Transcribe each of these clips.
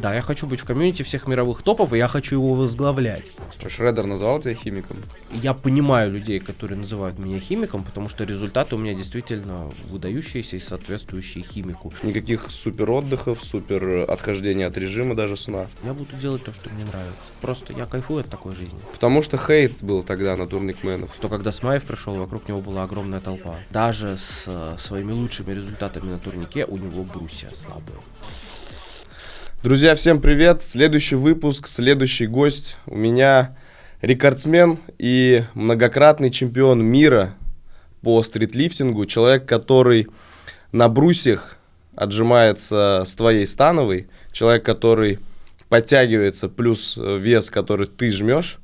Да, я хочу быть в комьюнити всех мировых топов, и я хочу его возглавлять. Что, Шреддер назвал тебя химиком? Я понимаю людей, которые называют меня химиком, потому что результаты у меня действительно выдающиеся и соответствующие химику. Никаких супер отдыхов, супер отхождения от режима, даже сна. Я буду делать то, что мне нравится. Просто я кайфую от такой жизни. Потому что хейт был тогда на турникменов. То, когда Смаев пришел, вокруг него была огромная толпа. Даже с своими лучшими результатами на турнике у него брусья слабые. Друзья, всем привет! Следующий выпуск, следующий гость. У меня рекордсмен и многократный чемпион мира по стритлифтингу. Человек, который на брусьях отжимается с твоей становой. Человек, который подтягивается, плюс вес, который ты жмешь.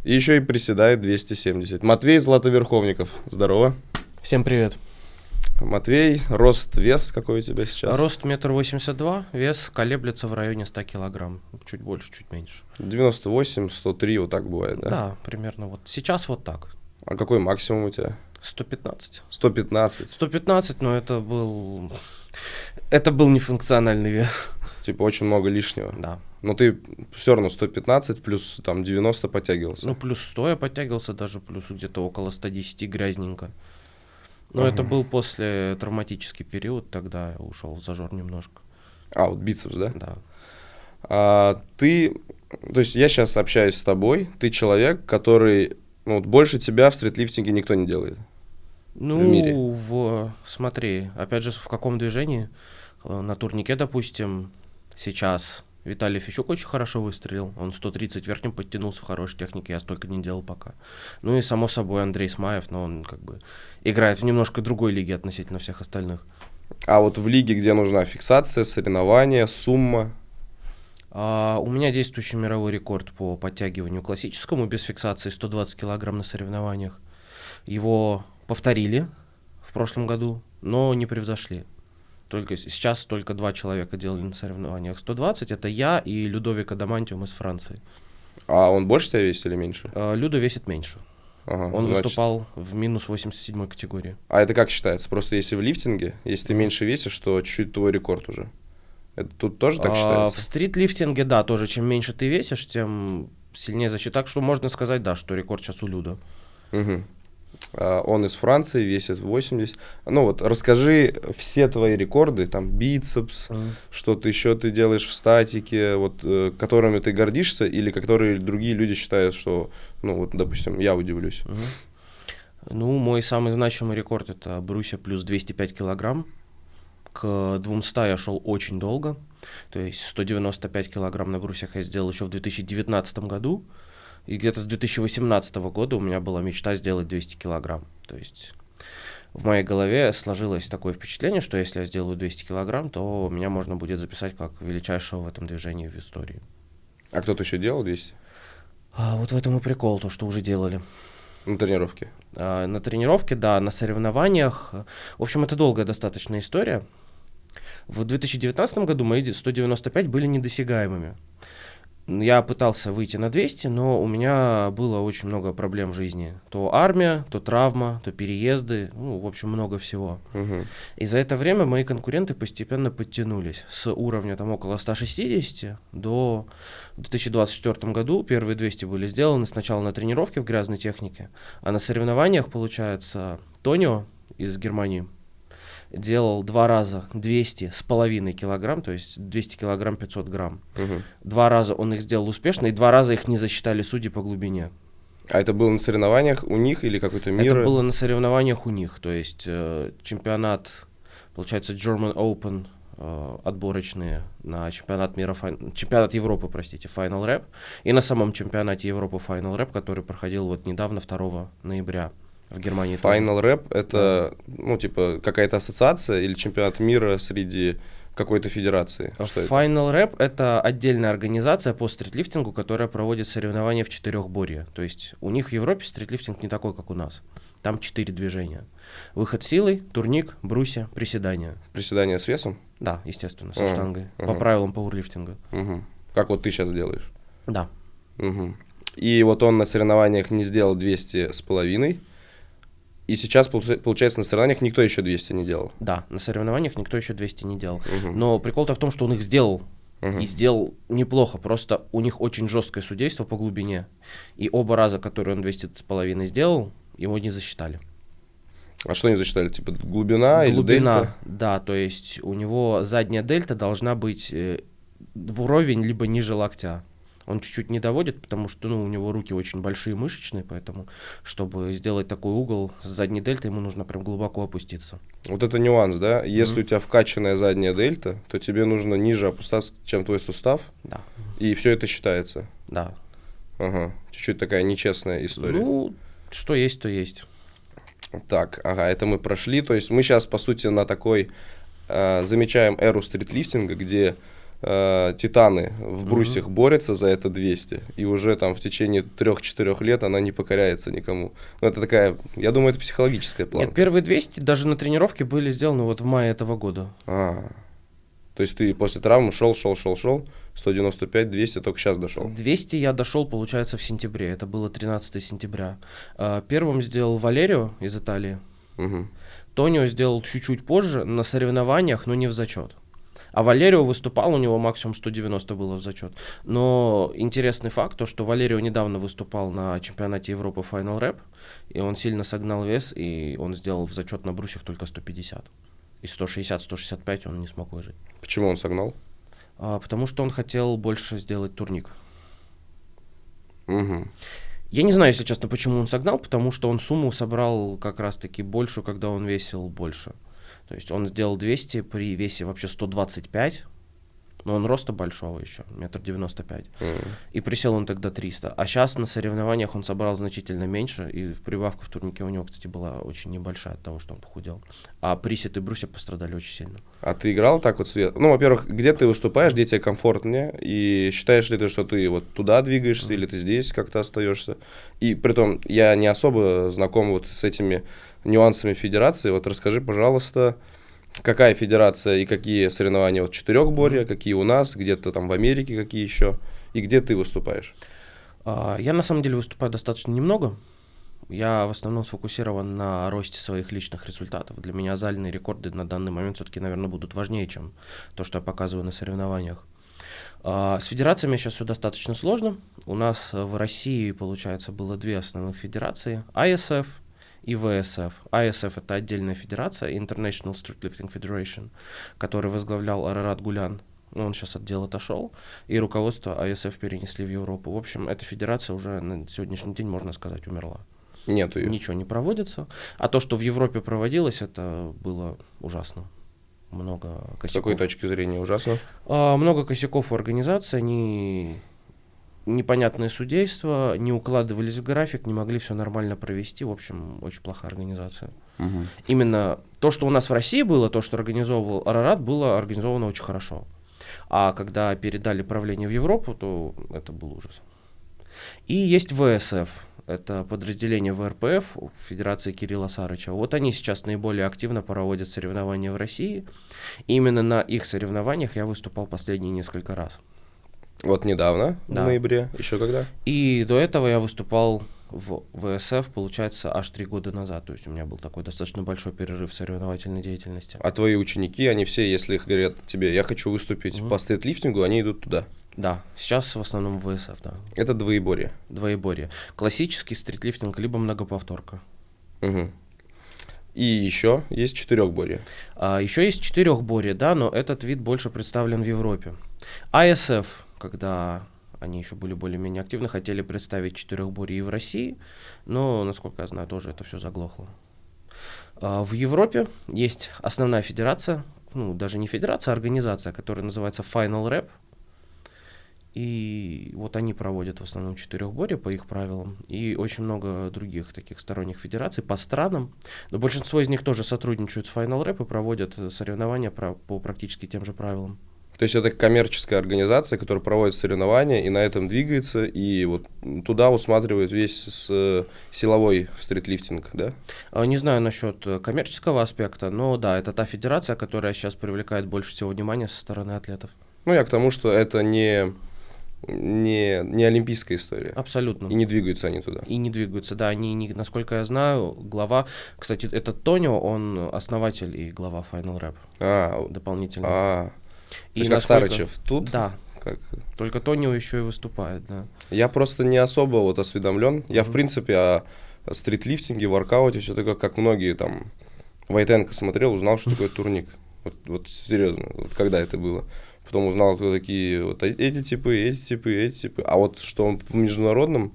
И еще и приседает 270. Матвей Златоверховников. Здорово. Всем привет. Матвей, рост, вес какой у тебя сейчас? Рост 1,82 м, вес колеблется в районе 100 килограмм. Чуть больше, чуть меньше. 98, 103, вот так бывает, да? Да, примерно вот. Сейчас вот так. А какой максимум у тебя? 115. 115. 115, но это был нефункциональный вес. Типа очень много лишнего. Да. Но ты все равно 115 плюс там 90 подтягивался. Ну, плюс 100 я подтягивался, даже плюс где-то около 110 грязненько. Но это был после травматический период, тогда я ушел в зажор немножко. А, вот бицепс, да? Да. То есть я сейчас общаюсь с тобой, ты человек, который, вот больше тебя в стритлифтинге никто не делает. Ну, в мире. Смотри, опять же, в каком движении? На турнике, допустим, сейчас Виталий Фищук очень хорошо выстрелил. Он 130 верхним подтянулся в хорошей технике, я столько не делал пока. Ну и, само собой, Андрей Смаев, но он как бы играет в немножко другой лиге относительно всех остальных. А вот в лиге, где нужна фиксация, соревнования, сумма? У меня действующий мировой рекорд по подтягиванию классическому без фиксации 120 килограмм на соревнованиях. Его повторили в прошлом году, но не превзошли. Сейчас только 2 человека делали на соревнованиях 120. Это я и Людовик Адамантиум из Франции. А он больше тебя весит или меньше? Людо весит меньше. Ага, Он значит... выступал в минус 87 категории. А это как считается? Просто если в лифтинге, если ты меньше весишь, то чуть-чуть твой рекорд уже. Это тут тоже так считается? В стритлифтинге, да, тоже чем меньше ты весишь, тем сильнее защита. Так что можно сказать, да, что рекорд сейчас у Людо. Угу. Он из Франции, весит 80. Ну вот, расскажи все твои рекорды, там бицепс, что-то еще ты делаешь в статике, вот, которыми ты гордишься, или которые другие люди считают, что, ну вот, допустим, я удивлюсь. Ну, мой самый значимый рекорд — это брусья плюс 205 килограмм. К 200 я шел очень долго, то есть 195 килограмм на брусьях я сделал еще в 2019 году. И где-то с 2018 года у меня была мечта сделать 200 килограмм. То есть в моей голове сложилось такое впечатление, что если я сделаю 200 килограмм, то меня можно будет записать как величайшего в этом движении в истории. А кто-то еще делал 200? Вот в этом и прикол, то, что уже делали. На тренировке? На тренировке, да, на соревнованиях. В общем, это долгая достаточно история. В 2019 году мои 195 были недосягаемыми. Я пытался выйти на 200, но у меня было очень много проблем в жизни. То армия, то травма, то переезды, ну, в общем, много всего. И за это время мои конкуренты постепенно подтянулись. С уровня там около 160 до 2024 году первые 200 были сделаны сначала на тренировке в грязной технике, а на соревнованиях, получается, Тонио из Германии делал 2 раза 200,5 килограмм, то есть 200 килограмм 500 грамм. 2 раза он их сделал успешно, и 2 раза их не засчитали судьи по глубине. А это было на соревнованиях у них или какой-то мир? Это было на соревнованиях у них, то есть чемпионат, получается, German Open, отборочные на чемпионат мира, чемпионат Европы, простите, Final Rap, и на самом чемпионате Европы Final Rap, который проходил вот недавно, 2 ноября. В Германии. Final Rap — это, ну, типа, какая-то ассоциация или чемпионат мира среди какой-то федерации? Final Rap — это отдельная организация по стритлифтингу, которая проводит соревнования в 4-борье. То есть у них в Европе стритлифтинг не такой, как у нас. Там 4 движения. Выход силой, турник, брусья, приседания. Приседания с весом? Да, естественно, со штангой. По правилам пауэрлифтинга. Как вот ты сейчас делаешь? Да. И вот он на соревнованиях не сделал 200,5. И сейчас, получается, на соревнованиях никто еще 200 не делал. Да, на соревнованиях никто еще 200 не делал. Но прикол-то в том, что он их сделал И сделал неплохо, просто у них очень жесткое судейство по глубине. И оба раза, которые он 200,5 сделал, его не засчитали. А что они засчитали? Типа глубина или дельта? Да, то есть у него задняя дельта должна быть вровень либо ниже локтя. Он чуть-чуть не доводит, потому что у него руки очень большие, мышечные, поэтому, чтобы сделать такой угол с задней дельтой, ему нужно прям глубоко опуститься. Вот это нюанс, да? Если у тебя вкачанная задняя дельта, то тебе нужно ниже опускаться, чем твой сустав. Да. И все это считается. Да. Ага. Чуть-чуть такая нечестная история. Что есть, то есть. Так, ага, это мы прошли. То есть мы сейчас, по сути, на такой замечаем эру стритлифтинга, где титаны в брусьях борются за это 200, и уже там в течение 3-4 лет она не покоряется никому. Ну, это такая, я думаю, это психологическая планка. Нет, первые 200 даже на тренировке были сделаны вот в мае этого года. То есть ты после травмы шел, 195, 200, только сейчас дошел. 200 я дошел, получается, в сентябре, это было 13 сентября. Первым сделал Валерио из Италии. Тонио сделал чуть-чуть позже на соревнованиях, но не в зачет. А Валерио выступал, у него максимум 190 было в зачет. Но интересный факт, то, что Валерио недавно выступал на чемпионате Европы Final Rep, и он сильно согнал вес, и он сделал в зачет на брусьях только 150. И 160-165 он не смог выжить. Почему он согнал? Потому что он хотел больше сделать турник. Угу. Я не знаю, если честно, почему он согнал, потому что он сумму собрал как раз-таки большую, когда он весил больше. То есть он сделал 200 при весе вообще 125, но он роста большого еще, 1,95 м. И присел он тогда 300. А сейчас на соревнованиях он собрал значительно меньше, и прибавка в турнике у него, кстати, была очень небольшая от того, что он похудел. А присед и брусья пострадали очень сильно. А ты играл так вот? Ну, во-первых, где ты выступаешь, где тебе комфортнее, и считаешь ли ты, что ты вот туда двигаешься, или ты здесь как-то остаешься? И притом я не особо знаком вот с этими нюансами федерации. Вот расскажи, пожалуйста, какая федерация и какие соревнования вот четырехборья, какие у нас, где-то там в Америке, какие еще, и где ты выступаешь? Я на самом деле выступаю достаточно немного. Я в основном сфокусирован на росте своих личных результатов. Для меня зальные рекорды на данный момент все-таки, наверное, будут важнее, чем то, что я показываю на соревнованиях. С федерациями сейчас все достаточно сложно. У нас в России, получается, было две основных федерации – ISF и VSF. ISF — это отдельная федерация, International Street Lifting Federation, который возглавлял Арарат Гулян. Он сейчас от дел отошел, и руководство ISF перенесли в Европу. В общем, эта федерация уже на сегодняшний день, можно сказать, умерла. Нет ее. Ничего не проводится. А то, что в Европе проводилось, это было ужасно. Много косяков. С какой точки зрения ужасно? Много косяков у организации, они... непонятное судейство, не укладывались в график, не могли все нормально провести. В общем, очень плохая организация. Угу. Именно то, что у нас в России было, то, что организовывал Арарат, было организовано очень хорошо. А когда передали правление в Европу, то это был ужас. И есть ВСФ. Это подразделение ВРПФ, Федерации Кирилла Сарыча. Вот они сейчас наиболее активно проводят соревнования в России. И именно на их соревнованиях я выступал последние несколько раз. Вот недавно, да. В ноябре, еще когда? И до этого я выступал в ВСФ, получается, аж 3 года назад. То есть у меня был такой достаточно большой перерыв в соревновательной деятельности. А твои ученики, они все, если их говорят тебе, я хочу выступить по стритлифтингу, они идут туда? Да, сейчас в основном ВСФ, да. Это двоеборье? Двоеборье. Классический стритлифтинг, либо многоповторка. Угу. И еще есть четырехборье. Еще есть четырехборье, да, но этот вид больше представлен в Европе. ISF, когда они еще были более-менее активны, хотели представить четырехборье и в России, но, насколько я знаю, тоже это все заглохло. В Европе есть основная федерация, ну, даже не федерация, а организация, которая называется Final Rep. И вот они проводят в основном четырехборье по их правилам, и очень много других таких сторонних федераций по странам. Но большинство из них тоже сотрудничают с Final Rep и проводят соревнования по практически тем же правилам. То есть это коммерческая организация, которая проводит соревнования и на этом двигается, и вот туда усматривает весь силовой стритлифтинг, да? Не знаю насчет коммерческого аспекта, но да, это та федерация, которая сейчас привлекает больше всего внимания со стороны атлетов. Ну, я к тому, что это не олимпийская история. Абсолютно. И не двигаются они туда. И не двигаются, да. Они, насколько я знаю, глава... Кстати, этот Тонио, он основатель и глава Final Rep. Дополнительно. То есть как Сарычев тут? Да. Как... Только Тонио еще и выступает, да. Я просто не особо вот осведомлен. Я, в принципе, о стритлифтинге, воркауте, все такое, как многие там... Войтенко смотрел, узнал, что такое турник. Вот серьезно, вот когда это было. Потом узнал, кто такие вот эти типы, эти типы, эти типы. А вот что в международном...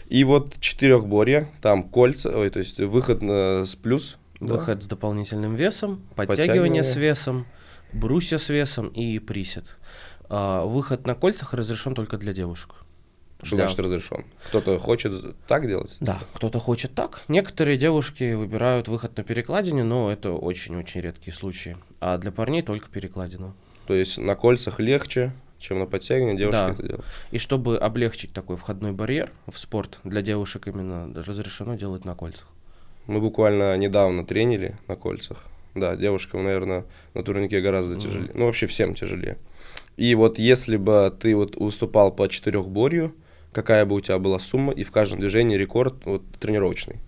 И вот четырехборье, там кольца, то есть выход с плюс. Выход с дополнительным весом, подтягивание с весом, брусья с весом и присед. Выход на кольцах разрешен только для девушек. Что значит разрешен? Кто-то хочет так делать? Да, кто-то хочет так. Некоторые девушки выбирают выход на перекладине, но это очень-очень редкие случаи. А для парней только перекладину. То есть на кольцах легче, чем на подтягивании девушки это делают? И чтобы облегчить такой входной барьер в спорт, для девушек именно разрешено делать на кольцах. Мы буквально недавно тренили на кольцах. Да, девушкам, наверное, на турнике гораздо тяжелее. Ну, вообще всем тяжелее. И вот если бы ты вот выступал по четырехборью, какая бы у тебя была сумма и в каждом движении рекорд вот, тренировочный?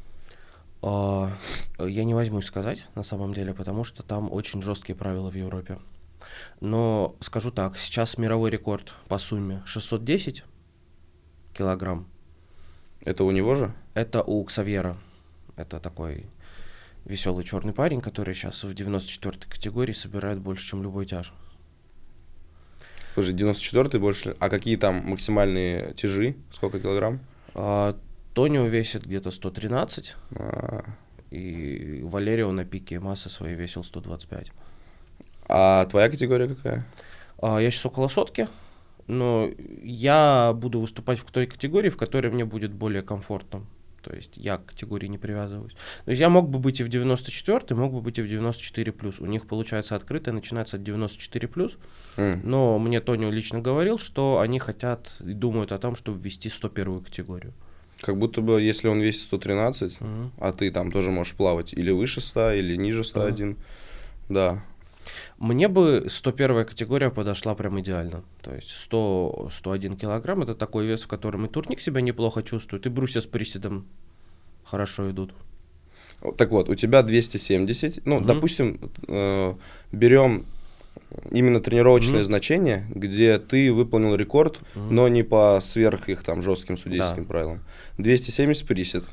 Я не возьмусь сказать, на самом деле, потому что там очень жесткие правила в Европе. Но скажу так, сейчас мировой рекорд по сумме 610 килограмм. Это у него же? Это у Ксавьера. Это такой веселый черный парень, который сейчас в 94-й категории собирает больше, чем любой тяж. Слушай, 94-й больше. А какие там максимальные тяжи? Сколько килограмм? Тонио весит где-то 113. И Валерио на пике массы своей весил 125. А твоя категория какая? Я сейчас около сотки, но я буду выступать в той категории, в которой мне будет более комфортно. То есть я к категории не привязываюсь. То есть я мог бы быть и в 94, мог бы быть и в 94+. У них, получается, открытая начинается от 94+. Но мне Тонио лично говорил, что они хотят и думают о том, чтобы ввести 101-ю категорию. Как будто бы, если он весит 113, а ты там тоже можешь плавать или выше 100, или ниже 101. Да. Мне бы 101-я категория подошла прям идеально. То есть 100-101 килограмм — это такой вес, в котором и турник себя неплохо чувствует, и брусья с приседом хорошо идут. Так вот, у тебя 270. Ну, допустим, берем именно тренировочное значение, где ты выполнил рекорд, но не по сверх их там жестким судейским правилам. 270 присед.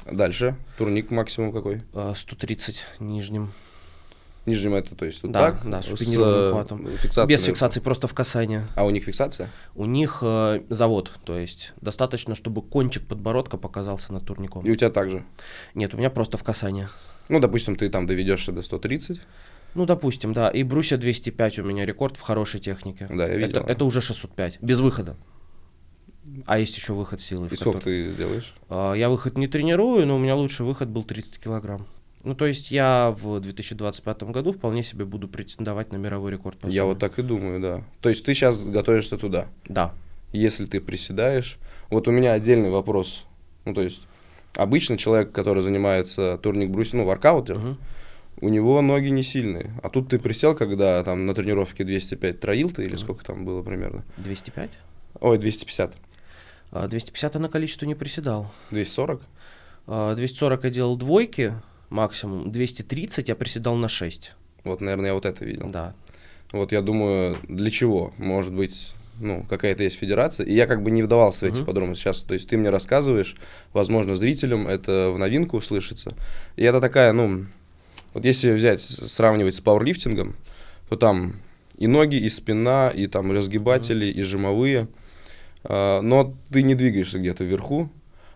Дальше турник максимум какой? 130 нижним. Нижним это, то есть вот да, так? Да, с супинированным хватом. Без фиксации, просто в касание. А у них фиксация? У них завод, то есть достаточно, чтобы кончик подбородка показался над турником. И у тебя так же? Нет, у меня просто в касание. Ну, допустим, ты там доведешься до 130? Ну, допустим, да. И брусья 205 у меня рекорд в хорошей технике. Да, я видел. Это уже 605, без выхода. А есть еще выход силы. И сколько ты сделаешь? Я выход не тренирую, но у меня лучший выход был 30 килограмм. Ну, то есть я в 2025 году вполне себе буду претендовать на мировой рекорд по сумме. Я вот так и думаю, да. То есть ты сейчас готовишься туда? Да. Если ты приседаешь... Вот у меня отдельный вопрос. Ну, то есть обычно человек, который занимается турник брусья, ну, воркаутер, у него ноги не сильные. А тут ты присел, когда там на тренировке 205 троил ты, или сколько там было примерно? 205? Ой, 250. 250 я на количество не приседал. 240? 240 я делал двойки максимум, 230 я приседал на 6. Вот, наверное, я вот это видел. Да. Вот я думаю, для чего? Может быть, ну, какая-то есть федерация. И я как бы не вдавался в эти подробности сейчас. То есть ты мне рассказываешь, возможно, зрителям это в новинку услышится. И это такая, ну, вот если взять, сравнивать с пауэрлифтингом, то там и ноги, и спина, и там разгибатели, и жимовые. Но ты не двигаешься где-то вверху.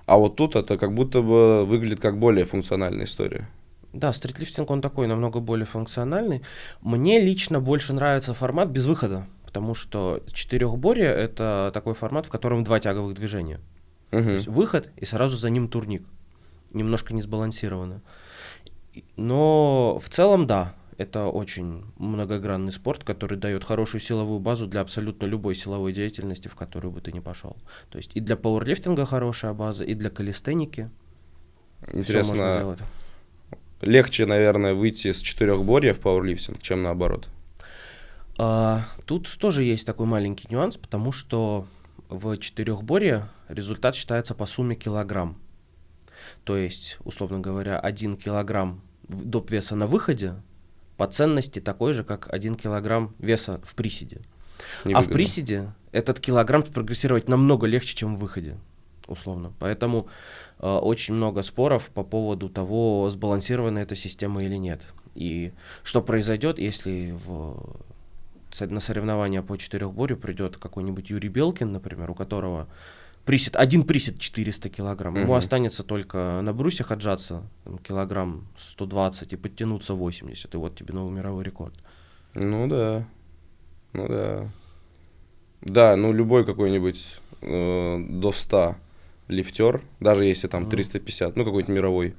А вот тут это как будто бы выглядит как более функциональная история. Да, стритлифтинг, он такой намного более функциональный. Мне лично больше нравится формат без выхода, потому что четырехборье — это такой формат, в котором 2 тяговых движения. То есть выход и сразу за ним турник. Немножко не сбалансировано. Но в целом, да, это очень многогранный спорт, который дает хорошую силовую базу для абсолютно любой силовой деятельности, в которую бы ты ни пошел. То есть и для пауэрлифтинга хорошая база, и для калистеники. Интересно, легче, наверное, выйти с четырехборья в пауэрлифтинг, чем наоборот? Тут тоже есть такой маленький нюанс, потому что в четырехборье результат считается по сумме килограмм. То есть, условно говоря, 1 килограмм доп. Веса на выходе по ценности такой же, как 1 килограмм веса в приседе. Невыгодно. А в приседе этот килограмм прогрессировать намного легче, чем в выходе, условно. Поэтому очень много споров по поводу того, сбалансирована эта система или нет. И что произойдет, если на соревнования по четырехборью придет какой-нибудь Юрий Белкин, например, у которого один присед 400 килограмм, ему останется только на брусьях отжаться килограмм 120 и подтянуться 80, и вот тебе новый мировой рекорд. Ну да. Да, ну любой какой-нибудь до 100 лифтер, даже если там 350, ну какой-нибудь мировой,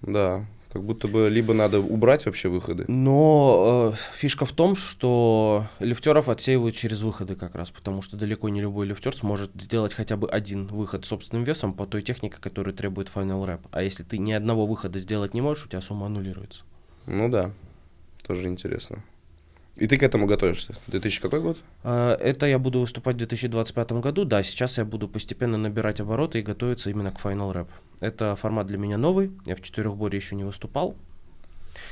да, как будто бы либо надо убрать вообще выходы. Но фишка в том, что лифтеров отсеивают через выходы как раз, потому что далеко не любой лифтер сможет сделать хотя бы один выход собственным весом по той технике, которую требует Final Rep. А если ты ни одного выхода сделать не можешь, у тебя сумма аннулируется. Ну да, тоже интересно. И ты к этому готовишься? 2000 какой год? Это я буду выступать в 2025 году. Да, сейчас я буду постепенно набирать обороты и готовиться именно к Final Rep. Это формат для меня новый. Я в четырехборе еще не выступал.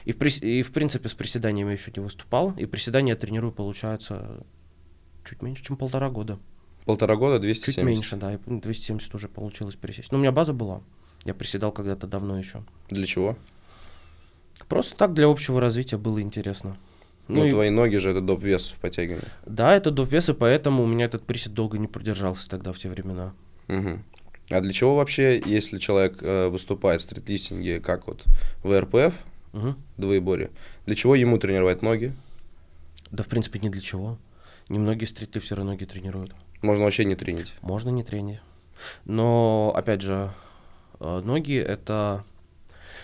И в принципе с приседаниями я еще не выступал. И приседания я тренирую, получается, чуть меньше, чем 1,5 года. 1,5 года 270? Чуть меньше, да. 270 уже получилось присесть. Но у меня база была. Я приседал когда-то давно еще. Для чего? Просто так, для общего развития было интересно. Ну, твои ноги же это доп. Вес в подтягивании. Да, это доп. Вес, и поэтому у меня этот присед долго не продержался тогда, в те времена. Угу. А для чего вообще, если человек выступает в стритлифтинге, как вот в РПФ, двоеборье, для чего ему тренировать ноги? Да, в принципе, ни для чего. Немногие стритлифтеры ноги тренируют. Можно вообще не тренить? Можно не тренить. Но, опять же, ноги — это,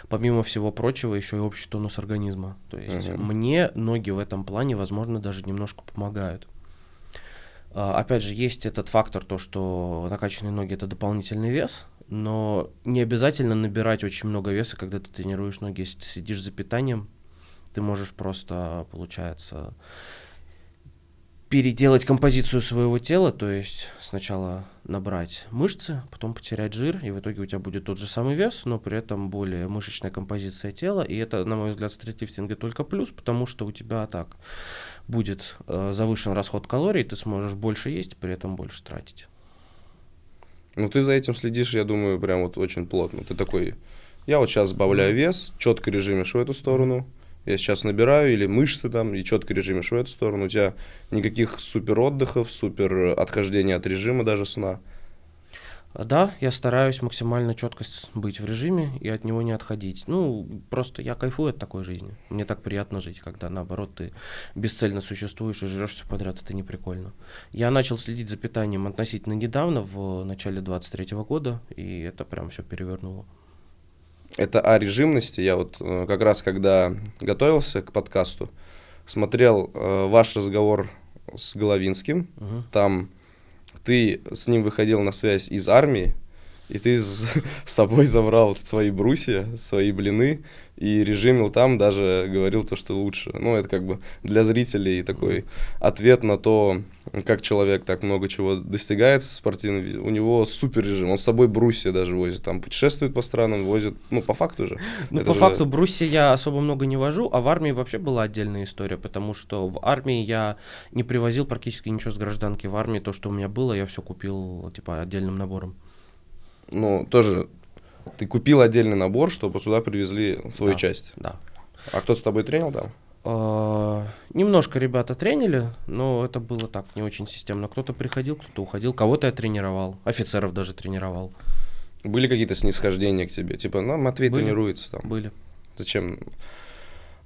помимо всего прочего, еще и общий тонус организма. То есть мне ноги в этом плане, возможно, даже немножко помогают. Опять же, есть этот фактор, то, что накачанные ноги — это дополнительный вес, но не обязательно набирать очень много веса, когда ты тренируешь ноги. Если ты следишь за питанием, ты можешь просто, получается, переделать композицию своего тела, то есть сначала набрать мышцы, потом потерять жир, и в итоге у тебя будет тот же самый вес, но при этом более мышечная композиция тела, и это, на мой взгляд, в стритлифтинге только плюс, потому что у тебя так будет завышен расход калорий, ты сможешь больше есть, при этом больше тратить. Ну, ты за этим следишь, я думаю, прям вот очень плотно. Ты такой, я вот сейчас сбавляю вес, четко режимишь в эту сторону, я сейчас набираю, или мышцы там, и четко режимишь в эту сторону. У тебя никаких супер отдыхов, супер отхождения от режима даже сна. Да, я стараюсь максимально четко быть в режиме и от него не отходить. Ну, просто я кайфую от такой жизни. Мне так приятно жить, когда, наоборот, ты бесцельно существуешь и жрешь все подряд, это не прикольно. Я начал следить за питанием относительно недавно, в начале 23-го года, и это прям все перевернуло. Это о режимности. Я вот как раз, когда готовился к подкасту, смотрел ваш разговор с Головинским. Там ты с ним выходил на связь из армии, и ты с собой забрал свои брусья, свои блины, и режимил там, даже говорил то, что лучше. Ну, это как бы для зрителей такой ответ на то, как человек так много чего достигает спортивный. У него супер режим, он с собой брусья даже возит, там путешествует по странам, возит, ну, по факту же. Ну, это по же... факту брусья я особо много не вожу, а в армии вообще была отдельная история, потому что в армии я не привозил практически ничего с гражданки. В армии то, что у меня было, я все купил, типа, отдельным набором. Ну, тоже ты купил отдельный набор, чтобы сюда привезли свою часть. Да. А кто с тобой тренил там? Немножко ребята тренили, но это было так, не очень системно. Кто-то приходил, кто-то уходил, кого-то я тренировал, офицеров даже тренировал. Были какие-то снисхождения к тебе? Типа, ну, Матвей тренируется там. Были. Зачем?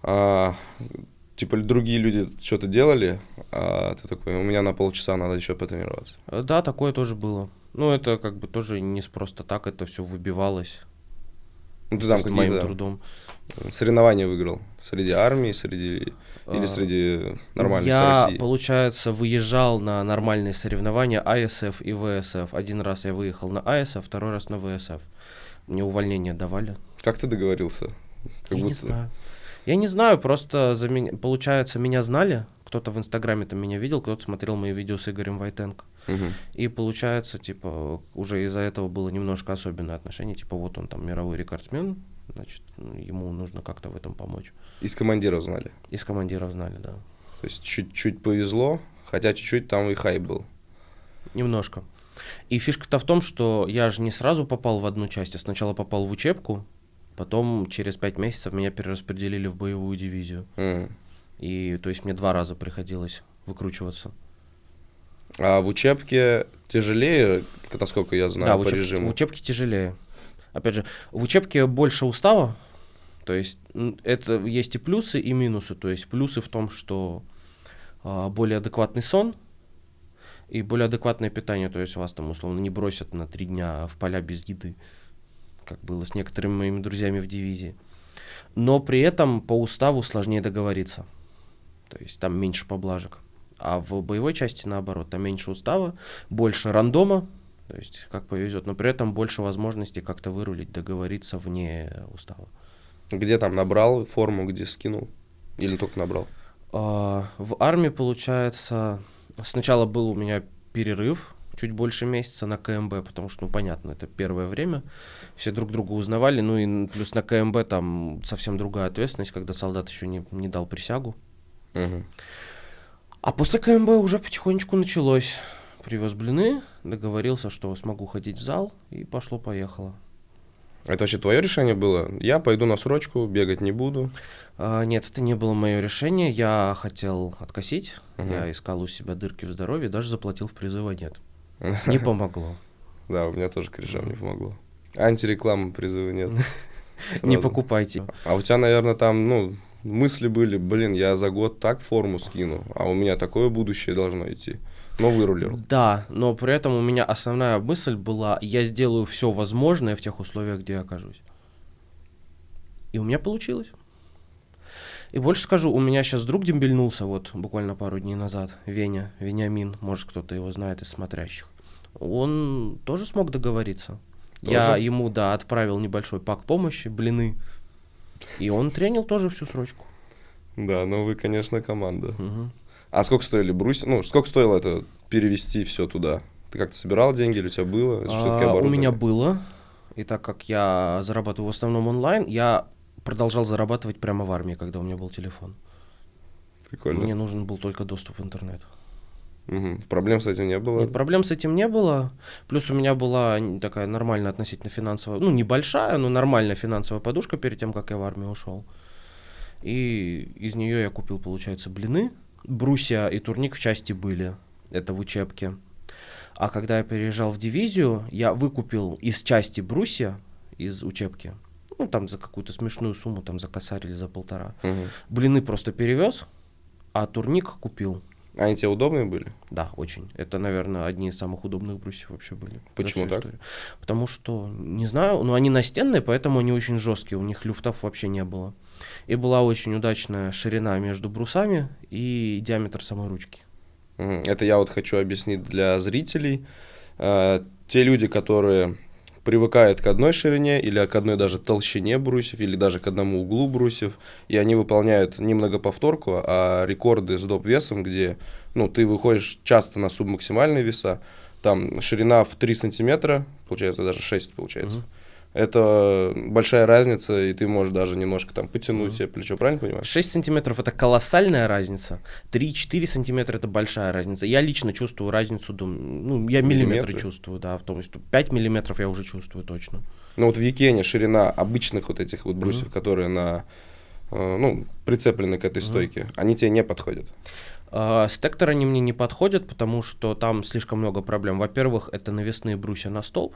Типа, другие люди что-то делали, а ты такой, у меня на полчаса надо еще потренироваться. Да, такое тоже было. Ну, это как бы тоже не просто так, это все выбивалось. Ну, ты там моим трудом. Соревнования выиграл? Среди армии, или среди нормальных России? Я, получается, выезжал на нормальные соревнования АСФ и ВСФ. Один раз я выехал на АСФ, второй раз на ВСФ. Мне увольнение давали. Как ты договорился? Не знаю. Я не знаю, просто получается, меня знали. Кто-то в Инстаграме там меня видел, кто-то смотрел мои видео с Игорем Войтенко. И получается, типа, уже из-за этого было немножко особенное отношение. Типа, вот он там мировой рекордсмен, значит, ему нужно как-то в этом помочь. Из командиров знали? Из командиров знали, да. То есть чуть-чуть повезло, хотя чуть-чуть там и хайп был. Немножко. И фишка-то в том, что я же не сразу попал в одну часть, я сначала попал в учебку, потом через 5 месяцев меня перераспределили в боевую дивизию. И то есть мне 2 раза приходилось выкручиваться. А в учебке тяжелее, насколько я знаю, Да, по режиму? в учебке тяжелее. Опять же, в учебке больше устава, то есть это есть и плюсы, и минусы. То есть плюсы в том, что более адекватный сон и более адекватное питание, то есть вас там условно не бросят на 3 дня в поля без еды, как было с некоторыми моими друзьями в дивизии. Но при этом по уставу сложнее договориться, то есть там меньше поблажек. А в боевой части наоборот, там меньше устава, больше рандома, то есть как повезет, но при этом больше возможностей как-то вырулить, договориться вне устава. Где там набрал форму, где скинул? Или только набрал? В армии, получается, сначала был у меня перерыв, чуть больше месяца на КМБ, потому что, ну, понятно, это первое время, все друг друга узнавали, ну и плюс на КМБ там совсем другая ответственность, когда солдат еще не дал присягу. Угу. А после КМБ уже потихонечку началось. Привез блины, договорился, что смогу ходить в зал, и пошло-поехало. Это вообще твое решение было? Я пойду на срочку, бегать не буду? Нет, это не было мое решение. Я хотел откосить, я искал у себя дырки в здоровье, даже заплатил в призыва нет. Не помогло. Да, у меня тоже корешам не помогло. Антирекламы призыва нет. Не покупайте. А у тебя, наверное, там, ну, мысли были, блин, я за год так форму скину, а у меня такое будущее должно идти. Но вырулил. Да, но при этом у меня основная мысль была, я сделаю все возможное в тех условиях, где я окажусь. И у меня получилось. И больше скажу, у меня сейчас друг дембельнулся, вот буквально пару дней назад, Вениамин, может кто-то его знает из смотрящих. Он тоже смог договориться. Тоже? Я ему, да, отправил небольшой пак помощи, блины, и он тренил тоже всю срочку. Да, ну вы, конечно, команда. Угу. А сколько стоили брусья? Ну, сколько стоило это перевести все туда? Ты как-то собирал деньги или у тебя было? Это У меня было, и так как я зарабатываю в основном онлайн, я продолжал зарабатывать прямо в армии, когда у меня был телефон. Прикольно. Мне нужен был только доступ в интернет. Угу. Проблем с этим не было? Нет, проблем с этим не было. Плюс у меня была такая нормальная относительно финансовая, ну, небольшая, но нормальная финансовая подушка перед тем, как я в армию ушел. И из нее я купил, получается, блины. Брусья и турник в части были. Это в учебке. А когда я переезжал в дивизию, я выкупил из части брусья, из учебки. Ну, там за какую-то смешную сумму, там за косарь или за 1,5. Угу. Блины просто перевез, а турник купил. А они тебе удобные были? Да, очень. Это, наверное, одни из самых удобных брусьев вообще были. Почему так? Историю. Потому что, не знаю, но они настенные, поэтому они очень жесткие, у них люфтов вообще не было. И была очень удачная ширина между брусами и диаметр самой ручки. Это я вот хочу объяснить для зрителей. Те люди, которые привыкают к одной ширине или к одной даже толщине брусьев, или даже к одному углу брусьев, и они выполняют не многоповторку, а рекорды с доп. Весом, где, ну, ты выходишь часто на субмаксимальные веса, там ширина в 3 сантиметра, получается даже 6 получается. Это большая разница, и ты можешь даже немножко там потянуть себе плечо, правильно понимаешь? 6 сантиметров — это колоссальная разница, 3-4 сантиметра — это большая разница. Я лично чувствую разницу, ну, я миллиметры чувствую, да, в том, что 5 миллиметров я уже чувствую точно. Ну вот в Якене ширина обычных вот этих вот брусьев, которые прицеплены к этой стойке, они тебе не подходят? Стектор они мне не подходят, потому что там слишком много проблем. Во-первых, это навесные брусья на столб.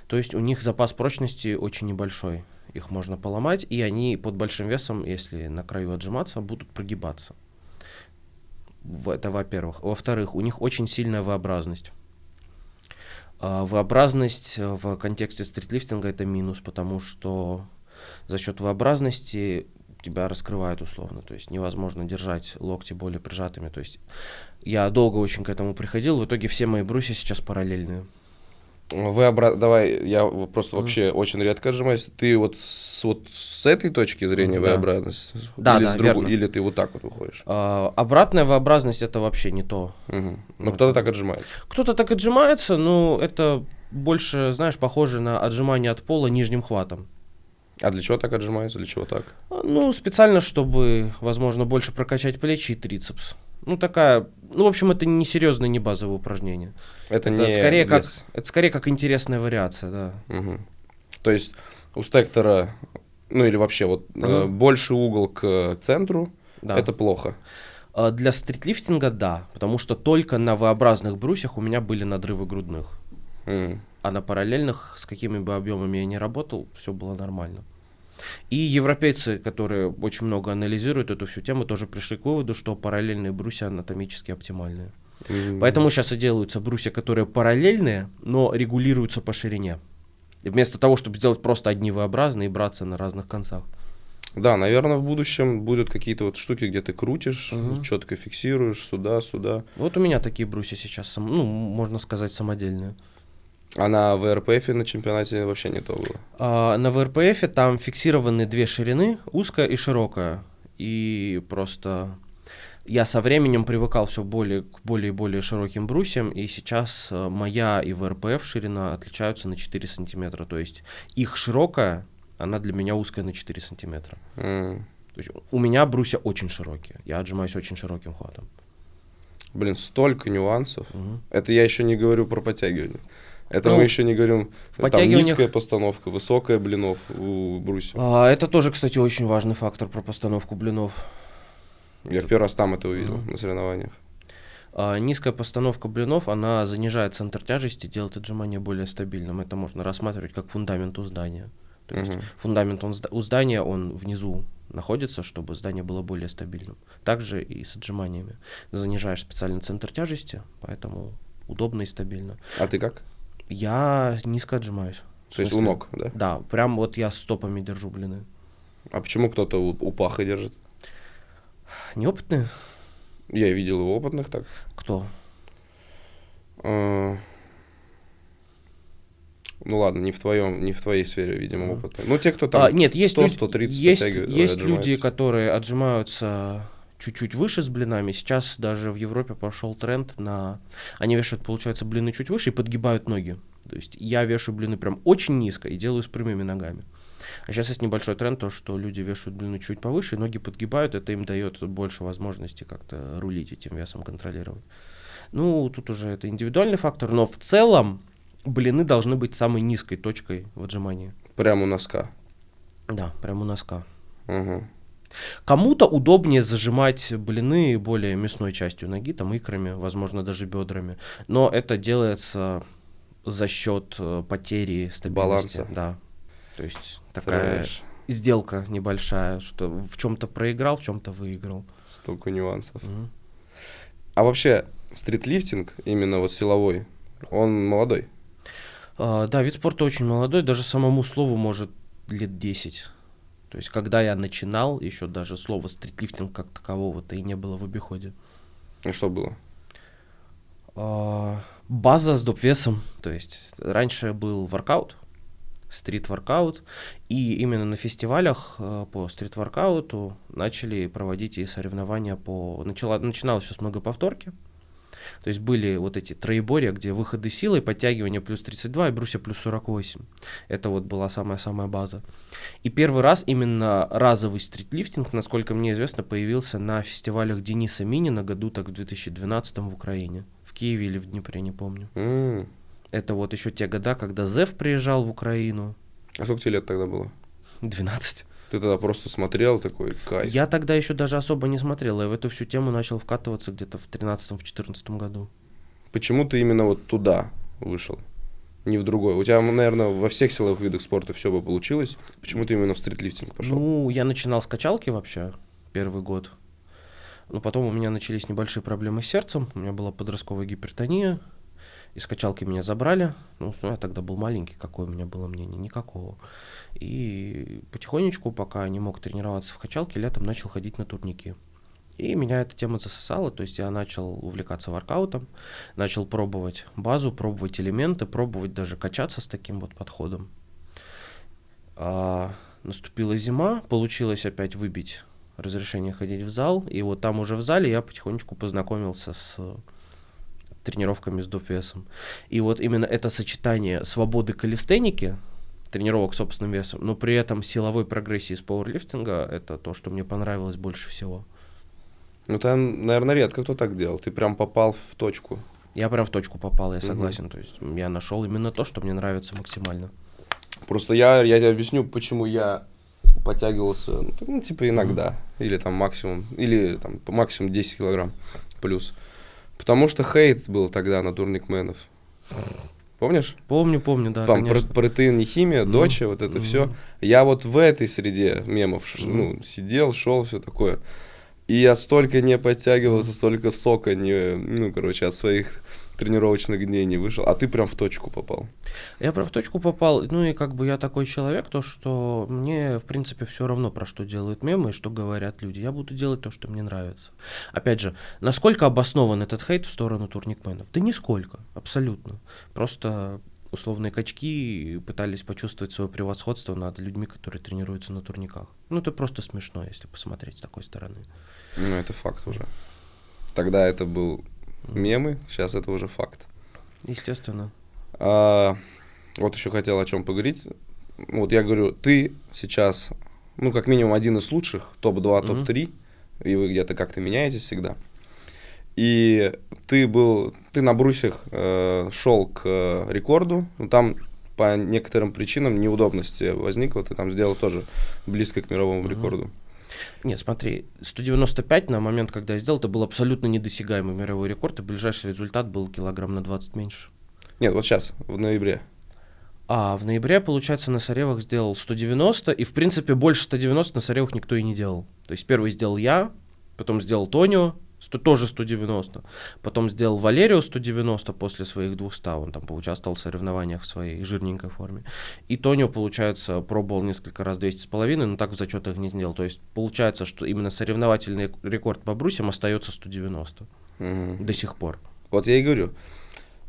То есть у них запас прочности очень небольшой. Их можно поломать, и они под большим весом, если на краю отжиматься, будут прогибаться. Это во-первых. Во-вторых, у них очень сильная V-образность. V-образность в контексте стритлифтинга — это минус, потому что за счет V-образности тебя раскрывают условно, то есть невозможно держать локти более прижатыми. То есть я долго очень к этому приходил, в итоге все мои брусья сейчас параллельные. Давай, я просто вообще очень редко отжимаюсь. Ты вот с этой точки зрения V-образность? Да, верно. Или ты вот так вот выходишь? Обратная V-образность — это вообще не то. Ну, кто-то так отжимается. Кто-то так отжимается, но это больше, знаешь, похоже на отжимание от пола нижним хватом. А для чего так отжимаются, для чего так? Ну, специально, чтобы, возможно, больше прокачать плечи и трицепс. Ну, такая, ну, в общем, это не серьезное, не базовое упражнение. Это Это не скорее как, вес. это скорее как интересная вариация, да. Мгм. То есть у стектора, ну или вообще вот больше угол к центру, Да. это плохо. Для стритлифтинга, да, потому что только на V-образных брусьях у меня были надрывы грудных. М. А на параллельных, с какими бы объемами я ни работал, все было нормально. И европейцы, которые очень много анализируют эту всю тему, тоже пришли к выводу, что параллельные брусья анатомически оптимальные. Поэтому сейчас и делаются брусья, которые параллельные, но регулируются по ширине. И вместо того, чтобы сделать просто одни V-образные и браться на разных концах. Да, наверное, в будущем будут какие-то вот штуки, где ты крутишь, четко фиксируешь сюда. Вот у меня такие брусья сейчас, ну, можно сказать, самодельные. А на ВРПФ на чемпионате вообще не то было. На ВРПФ там фиксированы две ширины, узкая и широкая. И просто я со временем привыкал все к более и более широким брусьям, и сейчас моя и ВРПФ ширина отличаются на 4 сантиметра. То есть их широкая, она для меня узкая на 4 сантиметра. То есть у меня брусья очень широкие, я отжимаюсь очень широким хватом. Блин, столько нюансов. Это я еще не говорю про подтягивание. Это мы еще не говорим, там низкая постановка, высокая блинов у брусьев. Это тоже, кстати, очень важный фактор про постановку блинов. Я в первый раз там это увидел на соревнованиях. Низкая постановка блинов, она занижает центр тяжести, делает отжимание более стабильным. Это можно рассматривать как фундамент у здания. То есть фундамент у здания, он внизу находится, чтобы здание было более стабильным. Также и с отжиманиями. Занижаешь специально центр тяжести, поэтому удобно и стабильно. А ты как? Я низко отжимаюсь. То есть у ног, да? Да, прям вот я стопами держу блины. А почему кто-то у паха держит? Неопытные? Я видел и опытных так. Кто? Ну ладно, не в твоей сфере, видимо, опыта. Ну, те, кто там нет, есть 100-130 есть люди, которые отжимаются чуть-чуть выше с блинами. Сейчас даже в Европе пошел тренд на... Они вешают, получается, блины чуть выше и подгибают ноги. То есть я вешаю блины прям очень низко и делаю с прямыми ногами. А сейчас есть небольшой тренд, то, что люди вешают блины чуть повыше, и ноги подгибают, это им дает больше возможности как-то рулить этим весом, контролировать. Ну, тут уже это индивидуальный фактор, но в целом блины должны быть самой низкой точкой в отжимании. Прямо у носка? Да, прямо у носка. Угу. Кому-то удобнее зажимать блины более мясной частью ноги, там икрами, возможно, даже бедрами. Но это делается за счет потери стабильности. Баланса. Да. То есть такая сделка небольшая, что в чем-то проиграл, в чем-то выиграл. Столько нюансов. А вообще стритлифтинг, именно вот силовой, он молодой? Да, вид спорта очень молодой, даже самому слову может лет 10. То есть, когда я начинал, еще даже слова стритлифтинг как такового-то и не было в обиходе. И что было? База с доп-весом. То есть, раньше был воркаут, стрит-воркаут, и именно на фестивалях по стрит-воркауту начали проводить и соревнования по... Начиналось все с многоповторки. То есть были вот эти троеборья, где выходы силой, подтягивания плюс 32 и брусья плюс 48. Это вот была самая-самая база. И первый раз именно разовый стритлифтинг, насколько мне известно, появился на фестивалях Дениса Минина году так в 2012 в Украине. В Киеве или в Днепре, не помню. Это вот еще те года, когда Зев приезжал в Украину. А сколько тебе лет тогда было? 12. Ты тогда просто смотрел такой кайф? Я тогда еще даже особо не смотрел. Я в эту всю тему начал вкатываться где-то в 13-14 году. Почему ты именно вот туда вышел? Не в другой? У тебя, наверное, во всех силовых видах спорта все бы получилось. Почему ты именно в стритлифтинг пошел? Ну, я начинал с качалки вообще первый год. Но потом у меня начались небольшие проблемы с сердцем. У меня была подростковая гипертония. Из качалки меня забрали. Ну, я тогда был маленький, какое у меня было мнение? Никакого. И потихонечку, пока не мог тренироваться в качалке, летом начал ходить на турники. И меня эта тема засосала, то есть я начал увлекаться воркаутом, начал пробовать базу, пробовать элементы, пробовать даже качаться с таким вот подходом. Наступила зима, получилось опять выбить разрешение ходить в зал, и вот там уже в зале я потихонечку познакомился с тренировками с доп-весом. И вот именно это сочетание свободы калистеники, тренировок с собственным весом, но при этом силовой прогрессии из пауэрлифтинга это то, что мне понравилось больше всего. Ну, там, наверное, редко кто так делал. Ты прям попал в точку. Я прям в точку попал, я согласен. То есть я нашел именно то, что мне нравится максимально. Просто я тебе объясню, почему я подтягивался, ну, типа иногда, или там максимум 10 килограмм плюс. Потому что хейт был тогда на турникменов. Помнишь? Помню, да, там конечно. протеин, не химия, доча, вот это все. Я вот в этой среде мемов сидел, шел, все такое. И я столько не подтягивался, столько сока от своих тренировочных дней не вышел. А ты прям в точку попал. Я прям в точку попал. Ну и как бы я такой человек, то что мне, в принципе, все равно, про что делают мемы и что говорят люди. Я буду делать то, что мне нравится. Опять же, насколько обоснован этот хейт в сторону турникменов? Да нисколько, абсолютно. Просто условные качки пытались почувствовать свое превосходство над людьми, которые тренируются на турниках. Ну это просто смешно, если посмотреть с такой стороны. Ну это факт уже. Тогда это был мемы, сейчас это уже факт. Естественно. Вот еще хотел о чем поговорить. Вот я говорю, ты сейчас, как минимум один из лучших, топ-2, топ-3, и вы где-то как-то меняетесь всегда. И ты на брусьях шел к рекорду, там по некоторым причинам неудобности возникло, ты там сделал тоже близко к мировому рекорду. Нет, смотри, 195 на момент, когда я сделал, это был абсолютно недосягаемый мировой рекорд, и ближайший результат был килограмм на 20 меньше. Нет, вот сейчас, в ноябре. В ноябре, получается, на Саревах сделал 190, и, в принципе, больше 190 на Саревах никто и не делал. То есть первый сделал я, потом сделал Тонио, тоже 190, потом сделал Валерио 190 после своих 200, он там поучаствовал в соревнованиях в своей жирненькой форме. И Тонио, получается, пробовал несколько раз 200,5, но так в зачетах не сделал. То есть получается, что именно соревновательный рекорд по брусьям остается 190 до сих пор. Вот я и говорю,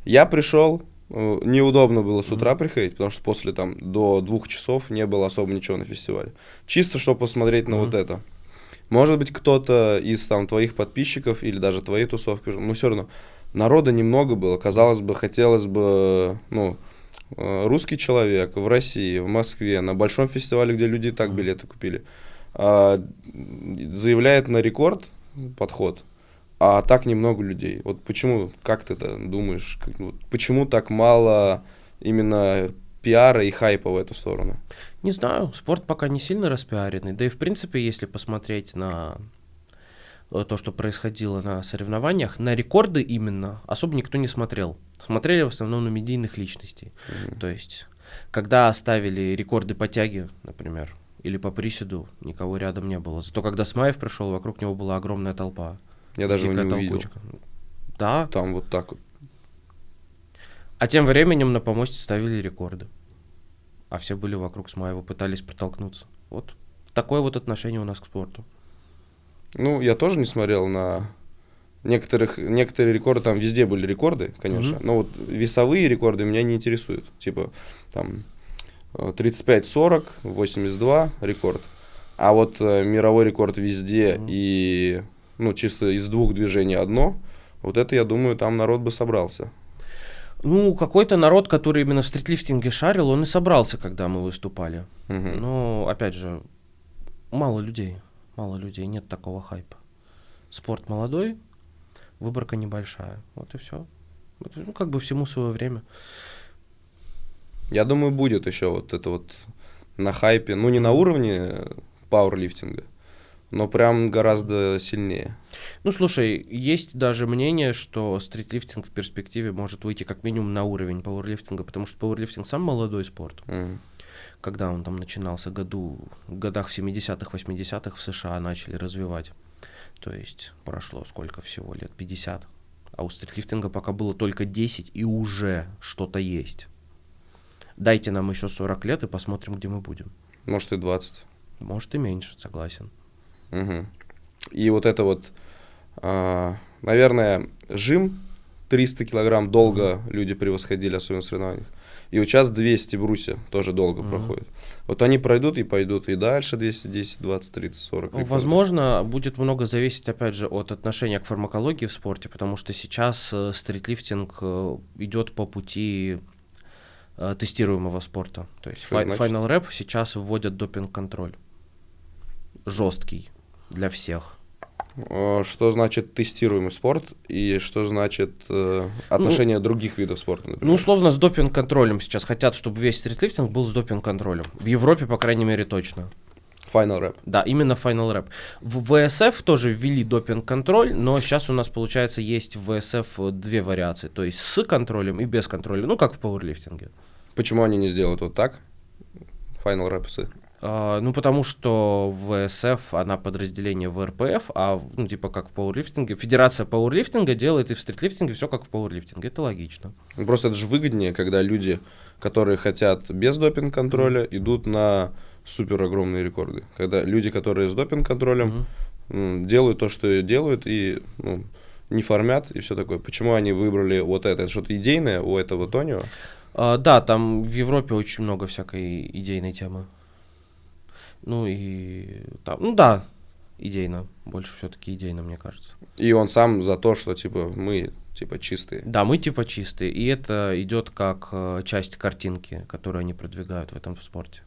я пришел, неудобно было с утра приходить, потому что после до 2 часов не было особо ничего на фестивале. Чисто, чтобы посмотреть на вот это. Может быть, кто-то из твоих подписчиков или даже твоей тусовки, но все равно народа немного было. Казалось бы, хотелось бы, русский человек в России, в Москве, на большом фестивале, где люди и так билеты купили, заявляет на рекорд подход, а так немного людей. Вот почему, как ты думаешь, почему так мало именно пиара и хайпа в эту сторону? Не знаю, спорт пока не сильно распиаренный, да и в принципе, если посмотреть на то, что происходило на соревнованиях, на рекорды именно особо никто не смотрел. Смотрели в основном на медийных личностей. То есть, когда ставили рекорды по тяге, например, или по приседу, никого рядом не было. Зато когда Смаев пришел, вокруг него была огромная толпа. Я даже его не увидел. Да. Там вот так вот. А тем временем на помосте ставили рекорды. А все были вокруг Смаева, пытались протолкнуться. Вот такое вот отношение у нас к спорту. Я тоже не смотрел на некоторые рекорды, там везде были рекорды, конечно, но вот весовые рекорды меня не интересуют. Типа там 35-40, 82 рекорд. А вот мировой рекорд везде и чисто из 2 движений одно, вот это, я думаю, там народ бы собрался. Какой-то народ, который именно в стритлифтинге шарил, он и собрался, когда мы выступали. Но, опять же, мало людей, нет такого хайпа. Спорт молодой, выборка небольшая, вот и все. Всему свое время. Я думаю, будет еще вот это вот на хайпе, не на уровне пауэрлифтинга, но прям гораздо сильнее. Слушай, есть даже мнение, что стритлифтинг в перспективе может выйти как минимум на уровень пауэрлифтинга, потому что пауэрлифтинг сам молодой спорт. Когда он там начинался в годах в 70-х, 80-х в США начали развивать. То есть прошло сколько всего лет? 50. А у стритлифтинга пока было только 10, и уже что-то есть. Дайте нам еще 40 лет и посмотрим, где мы будем. Может и 20. Может и меньше, согласен. И вот это вот, наверное, жим 300 килограмм долго люди превосходили, особенно в соревнованиях. И вот сейчас 200 брусья тоже долго проходят. Вот они пройдут и пойдут и дальше 210, 20, 30, 40. Возможно, будет много зависеть, опять же, от отношения к фармакологии в спорте, потому что сейчас стритлифтинг идет по пути тестируемого спорта. То есть Что это значит? Final Rap сейчас вводят допинг-контроль. Жесткий для всех. Что значит тестируемый спорт и что значит отношение других видов спорта, например? Ну, условно, с допинг-контролем сейчас хотят, чтобы весь стритлифтинг был с допинг-контролем. В Европе, по крайней мере, точно. Final Rap. Да, именно Final Rap. В ВСФ тоже ввели допинг-контроль, но сейчас у нас, получается, есть в ВСФ две вариации. То есть с контролем и без контроля. Ну, как в пауэрлифтинге. Почему они не сделают вот так? Final Rap. Ну, потому что ВСФ, она подразделение в РПФ, а, ну, типа, как в пауэрлифтинге. Федерация пауэрлифтинга делает и в стритлифтинге все как в пауэрлифтинге. Это логично. Ну, просто это же выгоднее, когда люди, которые хотят без допинг-контроля, идут на супер огромные рекорды. Когда люди, которые с допинг-контролем, делают то, что делают, и не фармят, и все такое. Почему они выбрали вот это? Это что-то идейное у этого Тонио? Да, там в Европе очень много всякой идейной темы. Ну и там, ну да, идейно. Больше все-таки идейно, мне кажется. И он сам за то, что типа мы типа чистые. Да, мы типа чистые. И это идет как часть картинки, которую они продвигают в этом спорте.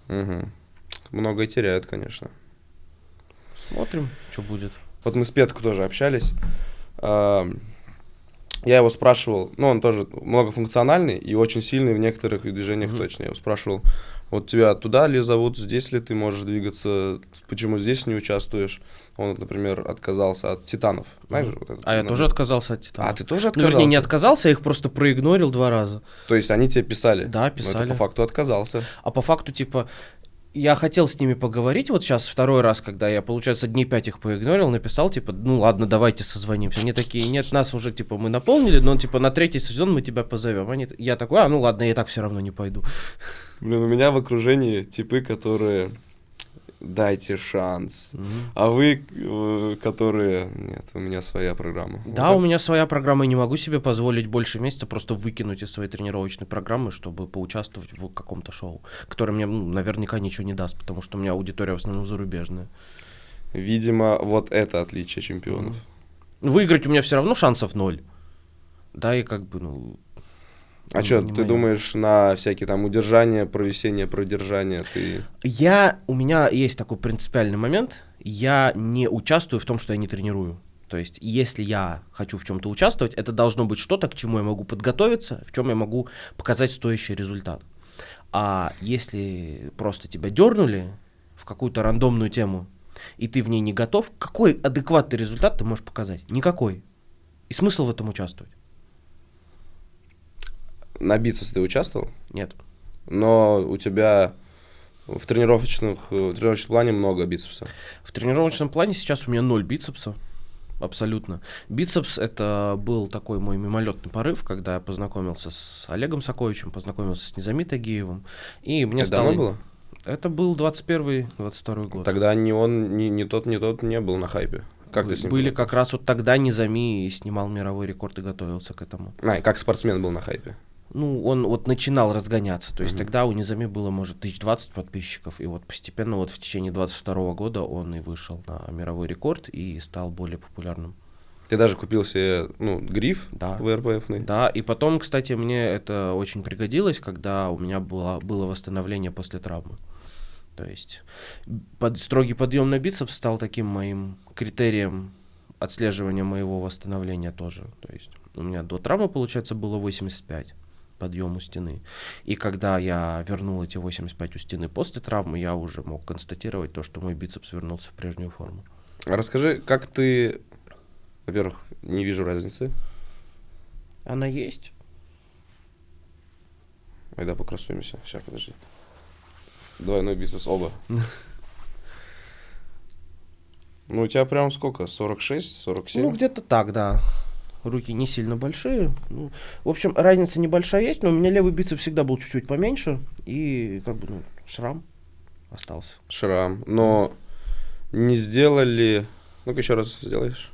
Угу. Многое теряют, конечно. Смотрим, что будет. Вот мы с Петкой тоже общались. Я его спрашивал, ну, он тоже многофункциональный и очень сильный в некоторых движениях точно. Я его спрашивал, вот тебя туда ли зовут, здесь ли ты можешь двигаться, почему здесь не участвуешь? Он, например, отказался от титанов. Знаешь, вот это, я тоже отказался от титанов. А, ты тоже Ну, отказался? вернее, не отказался, я их просто проигнорил 2 раза. То есть они тебе писали? Да, писали. Но это по факту отказался. А по факту, типа, я хотел с ними поговорить, вот сейчас второй раз, когда я, получается, дней 5 их поигнорил, написал, типа, ну ладно, давайте созвонимся. Они такие, нет, нас уже, типа, мы наполнили, но, типа, на 3-й сезон мы тебя позовем. Я такой, ну ладно, я и так все равно не пойду. Блин, у меня в окружении типы, которые дайте шанс, а вы, которые, нет, у меня своя программа. Да, вот у меня своя программа, и не могу себе позволить больше месяца просто выкинуть из своей тренировочной программы, чтобы поучаствовать в каком-то шоу, которое мне наверняка ничего не даст, потому что у меня аудитория в основном зарубежная. Видимо, вот это отличие чемпионов. Выиграть у меня все равно шансов 0. Да, и как бы, А что, ты думаешь, на всякие там удержания, провисения, продержания ты... У меня есть такой принципиальный момент, я не участвую в том, что я не тренирую. То есть, если я хочу в чем-то участвовать, это должно быть что-то, к чему я могу подготовиться, в чем я могу показать стоящий результат. А если просто тебя дернули в какую-то рандомную тему, и ты в ней не готов, какой адекватный результат ты можешь показать? Никакой. И смысл в этом участвовать? На бицепс ты участвовал? Нет. Но у тебя в тренировочном плане много бицепса. В тренировочном плане сейчас у меня 0 бицепса. Абсолютно. Бицепс — это был такой мой мимолетный порыв, когда я познакомился с Олегом Саковичем, познакомился с Низами Тагиевым. И мне стало... давно было? Это был 21-22 год. Тогда ни тот не был на хайпе. Как ты с ним были был? как раз вот тогда Низами снимал мировой рекорд и готовился к этому. Как спортсмен был на хайпе? Ну, он вот начинал разгоняться. То есть тогда у Низами было, может, 1020 подписчиков. И вот постепенно вот в течение 22 года он и вышел на мировой рекорд и стал более популярным. Ты даже купил себе, гриф ВРПФный? Да, и потом, кстати, мне это очень пригодилось, когда у меня было восстановление после травмы. То есть строгий подъем на бицепс стал таким моим критерием отслеживания моего восстановления тоже. То есть у меня до травмы, получается, было 85 подъем у стены. И когда я вернул эти 85 у стены после травмы, я уже мог констатировать то, что мой бицепс вернулся в прежнюю форму. Расскажи, как ты... Во-первых, не вижу разницы. Она есть. Айда покрасуемся. Сейчас, подожди. Двойной бицепс оба. Ну, у тебя прям сколько? 46, 47? Ну, где-то так, да. Руки не сильно большие. Ну, в общем, разница небольшая есть, но у меня левый бицепс всегда был чуть-чуть поменьше. И как бы, шрам остался. Шрам. Но не сделали... Ну-ка еще раз сделаешь.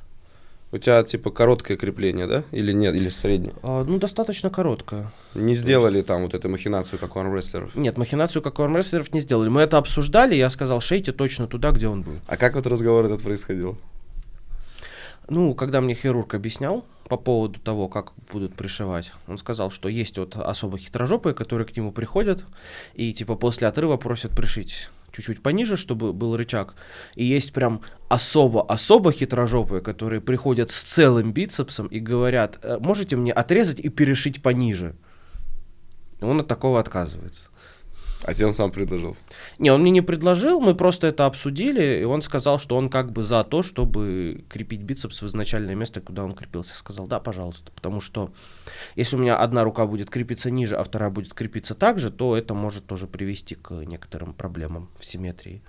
У тебя типа короткое крепление, да? Или нет? Или среднее? Достаточно короткое. Не сделали там вот эту махинацию, как у армрестлеров? Нет, махинацию, как у армрестлеров, не сделали. Мы это обсуждали, я сказал, шейте точно туда, где он был. А как вот разговор этот происходил? Ну, когда мне хирург объяснял по поводу того, как будут пришивать, он сказал, что есть вот особо хитрожопые, которые к нему приходят и типа после отрыва просят пришить чуть-чуть пониже, чтобы был рычаг. И есть прям особо хитрожопые, которые приходят с целым бицепсом и говорят: можете мне отрезать и перешить пониже? И он от такого отказывается. А тебе он сам предложил? Не, он мне не предложил, мы просто это обсудили, и он сказал, что он как бы за то, чтобы крепить бицепс в изначальное место, куда он крепился. Я сказал: да, пожалуйста, потому что если у меня одна рука будет крепиться ниже, а вторая будет крепиться так же, то это может тоже привести к некоторым проблемам в симметрии.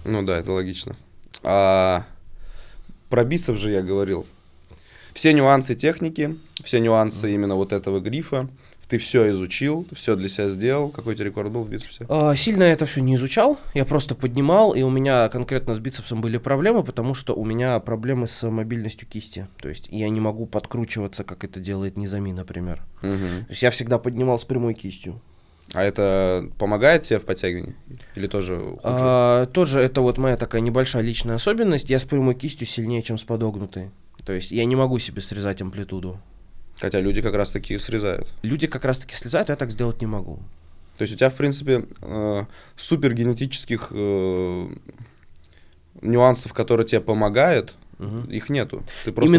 Ну да, это логично. А про бицепс же я говорил. Все нюансы техники, все нюансы именно вот этого грифа, ты все изучил, все для себя сделал. Какой у тебя рекорд был в бицепсе? Сильно я это все не изучал, я просто поднимал, и у меня конкретно с бицепсом были проблемы, потому что у меня проблемы с мобильностью кисти. То есть я не могу подкручиваться, как это делает Низами, например. Угу. То есть я всегда поднимал с прямой кистью. А это помогает тебе в подтягивании? Или тоже хуже? Тоже это вот моя такая небольшая личная особенность. Я с прямой кистью сильнее, чем с подогнутой. То есть я не могу себе срезать амплитуду. Хотя люди как раз таки срезают. Люди как раз таки слезают, а я так сделать не могу. То есть у тебя, в принципе, супер генетических нюансов, которые тебе помогают, их нету. Ты просто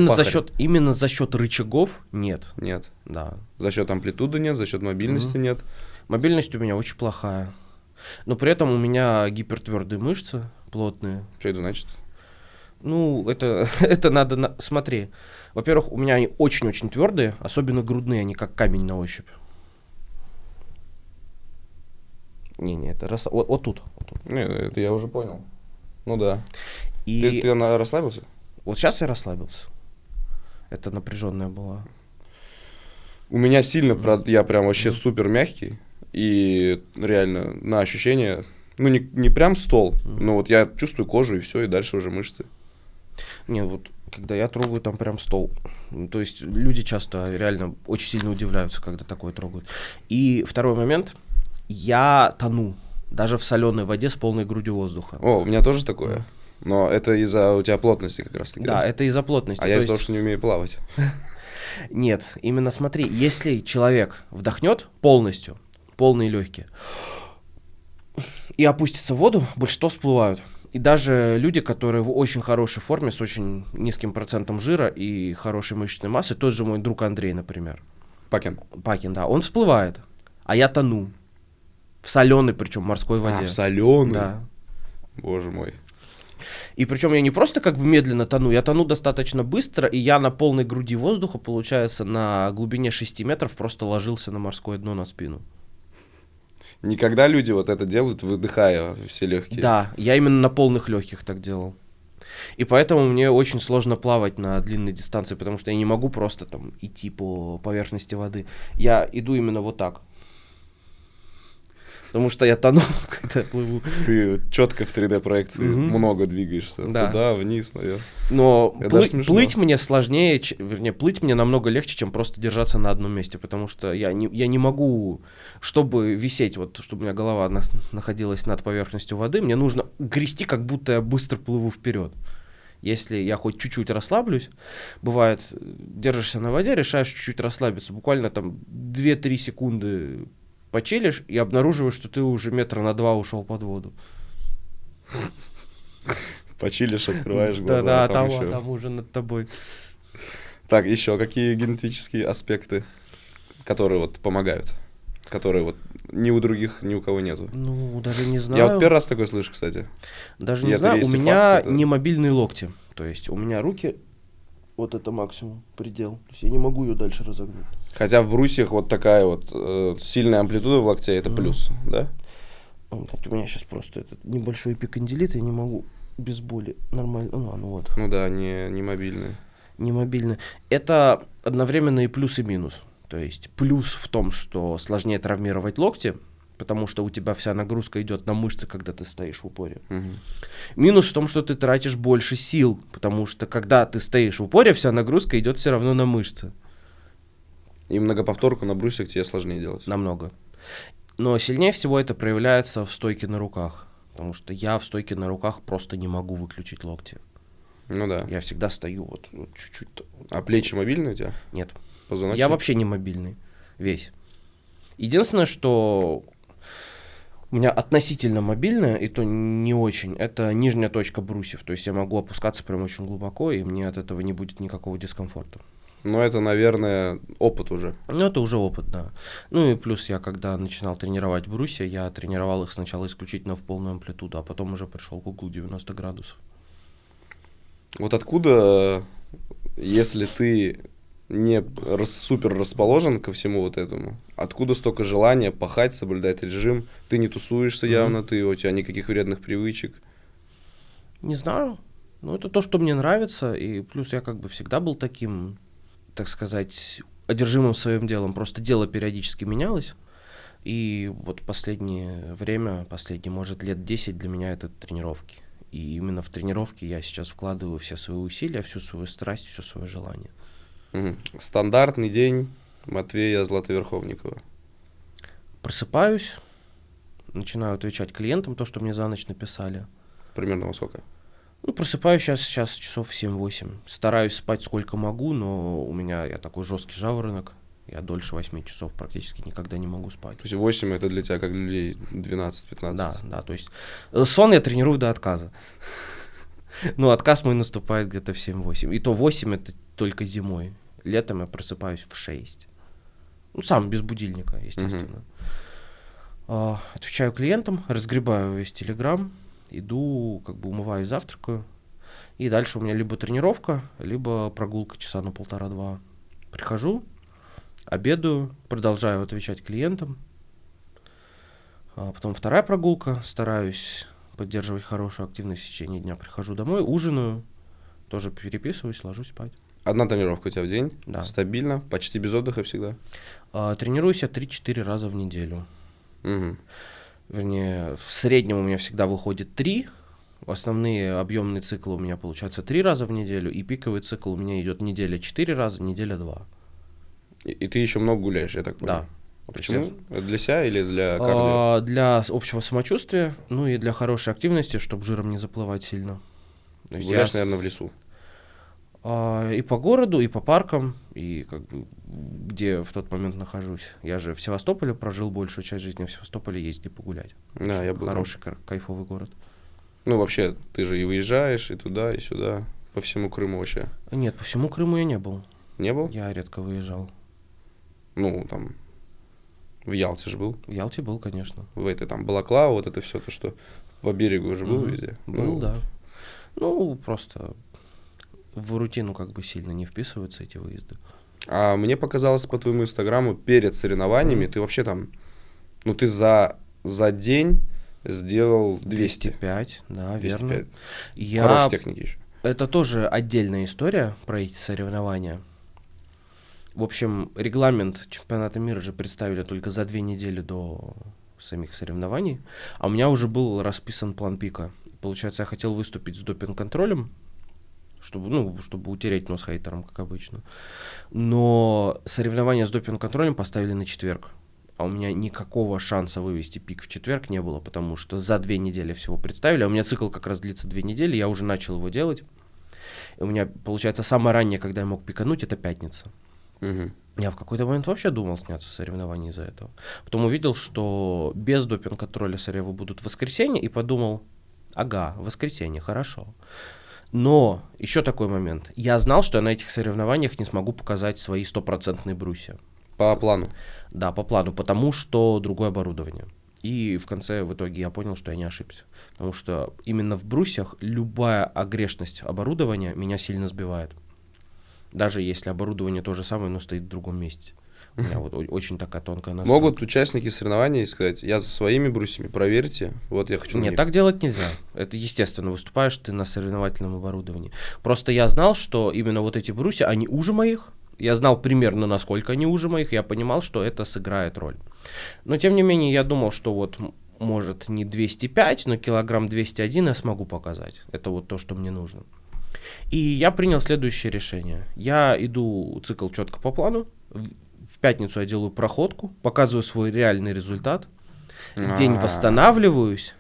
именно за счет рычагов нет. Нет. Да. За счет амплитуды нет, за счет мобильности нет. Мобильность у меня очень плохая. Но при этом у меня гипертвердые мышцы, плотные. Что это значит? Ну, это надо... Смотри. Во-первых, у меня они очень-очень твердые, особенно грудные, они как камень на ощупь. Не, это вот тут. Не, это я уже понял. Ну да. И... Ты расслабился? Вот сейчас я расслабился. Это напряженная была. У меня сильно, я прям вообще супер мягкий. И реально на ощущение, ну не прям стол, но вот я чувствую кожу и все, и дальше уже мышцы. Не, вот когда я трогаю, там прям стол. То есть люди часто реально очень сильно удивляются, когда такое трогают. И второй момент. Я тону даже в соленой воде с полной грудью воздуха. О, у меня тоже такое. Но это из-за у тебя плотности как раз таки. Да, это из-за плотности. А я из-за того, что не умею плавать. Нет, именно смотри, если человек вдохнет полностью, полные легкие, и опустится в воду, большинство всплывают. И даже люди, которые в очень хорошей форме, с очень низким процентом жира и хорошей мышечной массой, тот же мой друг Андрей, например. Пакин, да, он всплывает, а я тону. В соленой, причем морской воде. В соленой? Да. Боже мой. И причем я не просто как бы медленно тону, я тону достаточно быстро, и я на полной груди воздуха, получается, на глубине 6 метров просто ложился на морское дно на спину. Никогда люди вот это делают, выдыхая все легкие. Да, я именно на полных легких так делал. И поэтому мне очень сложно плавать на длинной дистанции, потому что я не могу просто там идти по поверхности воды. Я иду именно вот так. Потому что я тону, когда плыву. Ты четко в 3D-проекции много двигаешься. Да. Туда, вниз, наверх. Но плыть мне сложнее, вернее, плыть мне намного легче, чем просто держаться на одном месте. Потому что я не могу, чтобы висеть, вот, чтобы у меня голова находилась над поверхностью воды, мне нужно грести, как будто я быстро плыву вперед. Если я хоть чуть-чуть расслаблюсь, бывает, держишься на воде, решаешь чуть-чуть расслабиться, буквально там 2-3 секунды почилишь и обнаруживаешь, что ты уже 2 метра ушел под воду. Почилишь, открываешь глаза. Да, там уже над тобой. Так, еще какие генетические аспекты, которые вот помогают? Которые вот ни у других, ни у кого нету? Ну, даже не знаю. Я вот первый раз такое слышу, кстати. Даже не знаю, у меня не мобильные локти. То есть у меня руки, вот это максимум, предел. То есть я не могу ее дальше разогнуть. Хотя в брусьях вот такая вот сильная амплитуда в локте, это плюс, да? У меня сейчас просто этот небольшой эпикондилит, я не могу без боли нормально. Ну вот. Ну да, не мобильные. Не мобильные. Это одновременно и плюс, и минус. То есть плюс в том, что сложнее травмировать локти, потому что у тебя вся нагрузка идет на мышцы, когда ты стоишь в упоре. Угу. Минус в том, что ты тратишь больше сил, потому что когда ты стоишь в упоре, вся нагрузка идет все равно на мышцы. И многоповторку на брусьях тебе сложнее делать. Намного. Но сильнее всего это проявляется в стойке на руках. Потому что я в стойке на руках просто не могу выключить локти. Ну да. Я всегда стою вот чуть-чуть. А плечи мобильные у тебя? Нет. Позвоночник? Я вообще не мобильный. Весь. Единственное, что у меня относительно мобильное, и то не очень, это нижняя точка брусьев. То есть я могу опускаться прям очень глубоко, и мне от этого не будет никакого дискомфорта. Ну, это, наверное, опыт уже. Ну, это уже опыт, да. Ну и плюс я, когда начинал тренировать брусья, я тренировал их сначала исключительно в полную амплитуду, а потом уже пришел к углу 90 градусов. Вот откуда, если ты не супер расположен ко всему вот этому, откуда столько желания пахать, соблюдать режим? Ты не тусуешься явно, у тебя никаких вредных привычек. Не знаю. Ну, это то, что мне нравится, и плюс я как бы всегда был таким, так сказать, одержимым своим делом. Просто дело периодически менялось, и вот последнее время, может, лет 10 для меня это тренировки. И именно в тренировки я сейчас вкладываю все свои усилия, всю свою страсть, все свое желание. Стандартный день Матвея Златоверховникова. Просыпаюсь, начинаю отвечать клиентам то, что мне за ночь написали. Примерно во сколько? Ну, просыпаюсь сейчас часов 7-8. Стараюсь спать сколько могу, но я такой жесткий жаворонок. Я дольше 8 часов практически никогда не могу спать. То есть 8 это для тебя как для людей 12-15? Да, то есть сон я тренирую до отказа. Ну, отказ мой наступает где-то в 7-8. И то 8 это только зимой. Летом я просыпаюсь в 6. Ну, сам, без будильника, естественно. Отвечаю клиентам, разгребаю весь Телеграм, иду, умываюсь, завтракаю. И дальше у меня либо тренировка, либо прогулка часа на 1,5-2. Прихожу, обедаю, продолжаю отвечать клиентам. Потом вторая прогулка, стараюсь поддерживать хорошую активность в течение дня. Прихожу домой, ужинаю, тоже переписываюсь, ложусь спать. Одна тренировка у тебя в день? Да. Стабильно? Почти без отдыха всегда? Тренируюсь я 3-4 раза в неделю. Угу. Вернее, в среднем у меня всегда выходит 3. Основные объемные циклы у меня получаются 3 раза в неделю, и пиковый цикл у меня идет неделя 4 раза, неделя 2. И ты еще много гуляешь, я так понял? Да. А почему? Для себя или для кардио? Для общего самочувствия, ну и для хорошей активности, чтобы жиром не заплывать сильно. Гуляешь, наверное, в лесу? И по городу, и по паркам, и где в тот момент нахожусь. Я же в Севастополе прожил большую часть жизни, в Севастополе ездили погулять. Да, я был. Хороший, кайфовый город. Ну, вообще, ты же и выезжаешь, и туда, и сюда, по всему Крыму вообще. Нет, по всему Крыму я не был. Не был? Я редко выезжал. Ну, там, в Ялте же был? В Ялте был, конечно. В этой там Балаклава, вот это все, то, что по берегу уже был везде? Был, да. Ну, просто в рутину сильно не вписываются эти выезды. А мне показалось по твоему инстаграму, перед соревнованиями ты вообще там, ты за день сделал 200. 205, да, 205. Верно. Хорошей техники еще. Это тоже отдельная история про эти соревнования. В общем, регламент чемпионата мира же представили только за 2 недели до самих соревнований, а у меня уже был расписан план пика. Получается, я хотел выступить с допинг-контролем, чтобы утереть нос хейтерам, как обычно. Но соревнования с допинг-контролем поставили на четверг. А у меня никакого шанса вывести пик в четверг не было, потому что за 2 недели всего представили. А у меня цикл как раз длится 2 недели, я уже начал его делать. И у меня, получается, самое раннее, когда я мог пикануть, это пятница. Угу. Я в какой-то момент вообще думал сняться с соревнований из-за этого. Потом увидел, что без допинг-контроля соревы будут в воскресенье, и подумал, ага, воскресенье, хорошо. Но еще такой момент. Я знал, что я на этих соревнованиях не смогу показать свои 100% брусья. По плану? Да, по плану, потому что другое оборудование. И в конце, в итоге, я понял, что я не ошибся. Потому что именно в брусьях любая огрешность оборудования меня сильно сбивает. Даже если оборудование то же самое, но стоит в другом месте. У меня вот очень такая тонкая настройка. Могут участники соревнований сказать, я за своими брусьями, проверьте, вот я хочу... Нет, так делать нельзя. Это естественно, выступаешь ты на соревновательном оборудовании. Просто я знал, что именно вот эти брусья, они уже моих. Я знал примерно, насколько они уже моих, я понимал, что это сыграет роль. Но, тем не менее, я думал, что вот, может, не 205, но килограмм 201 я смогу показать. Это вот то, что мне нужно. И я принял следующее решение. Я иду цикл четко по плану. В пятницу я делаю проходку, показываю свой реальный результат. День восстанавливаюсь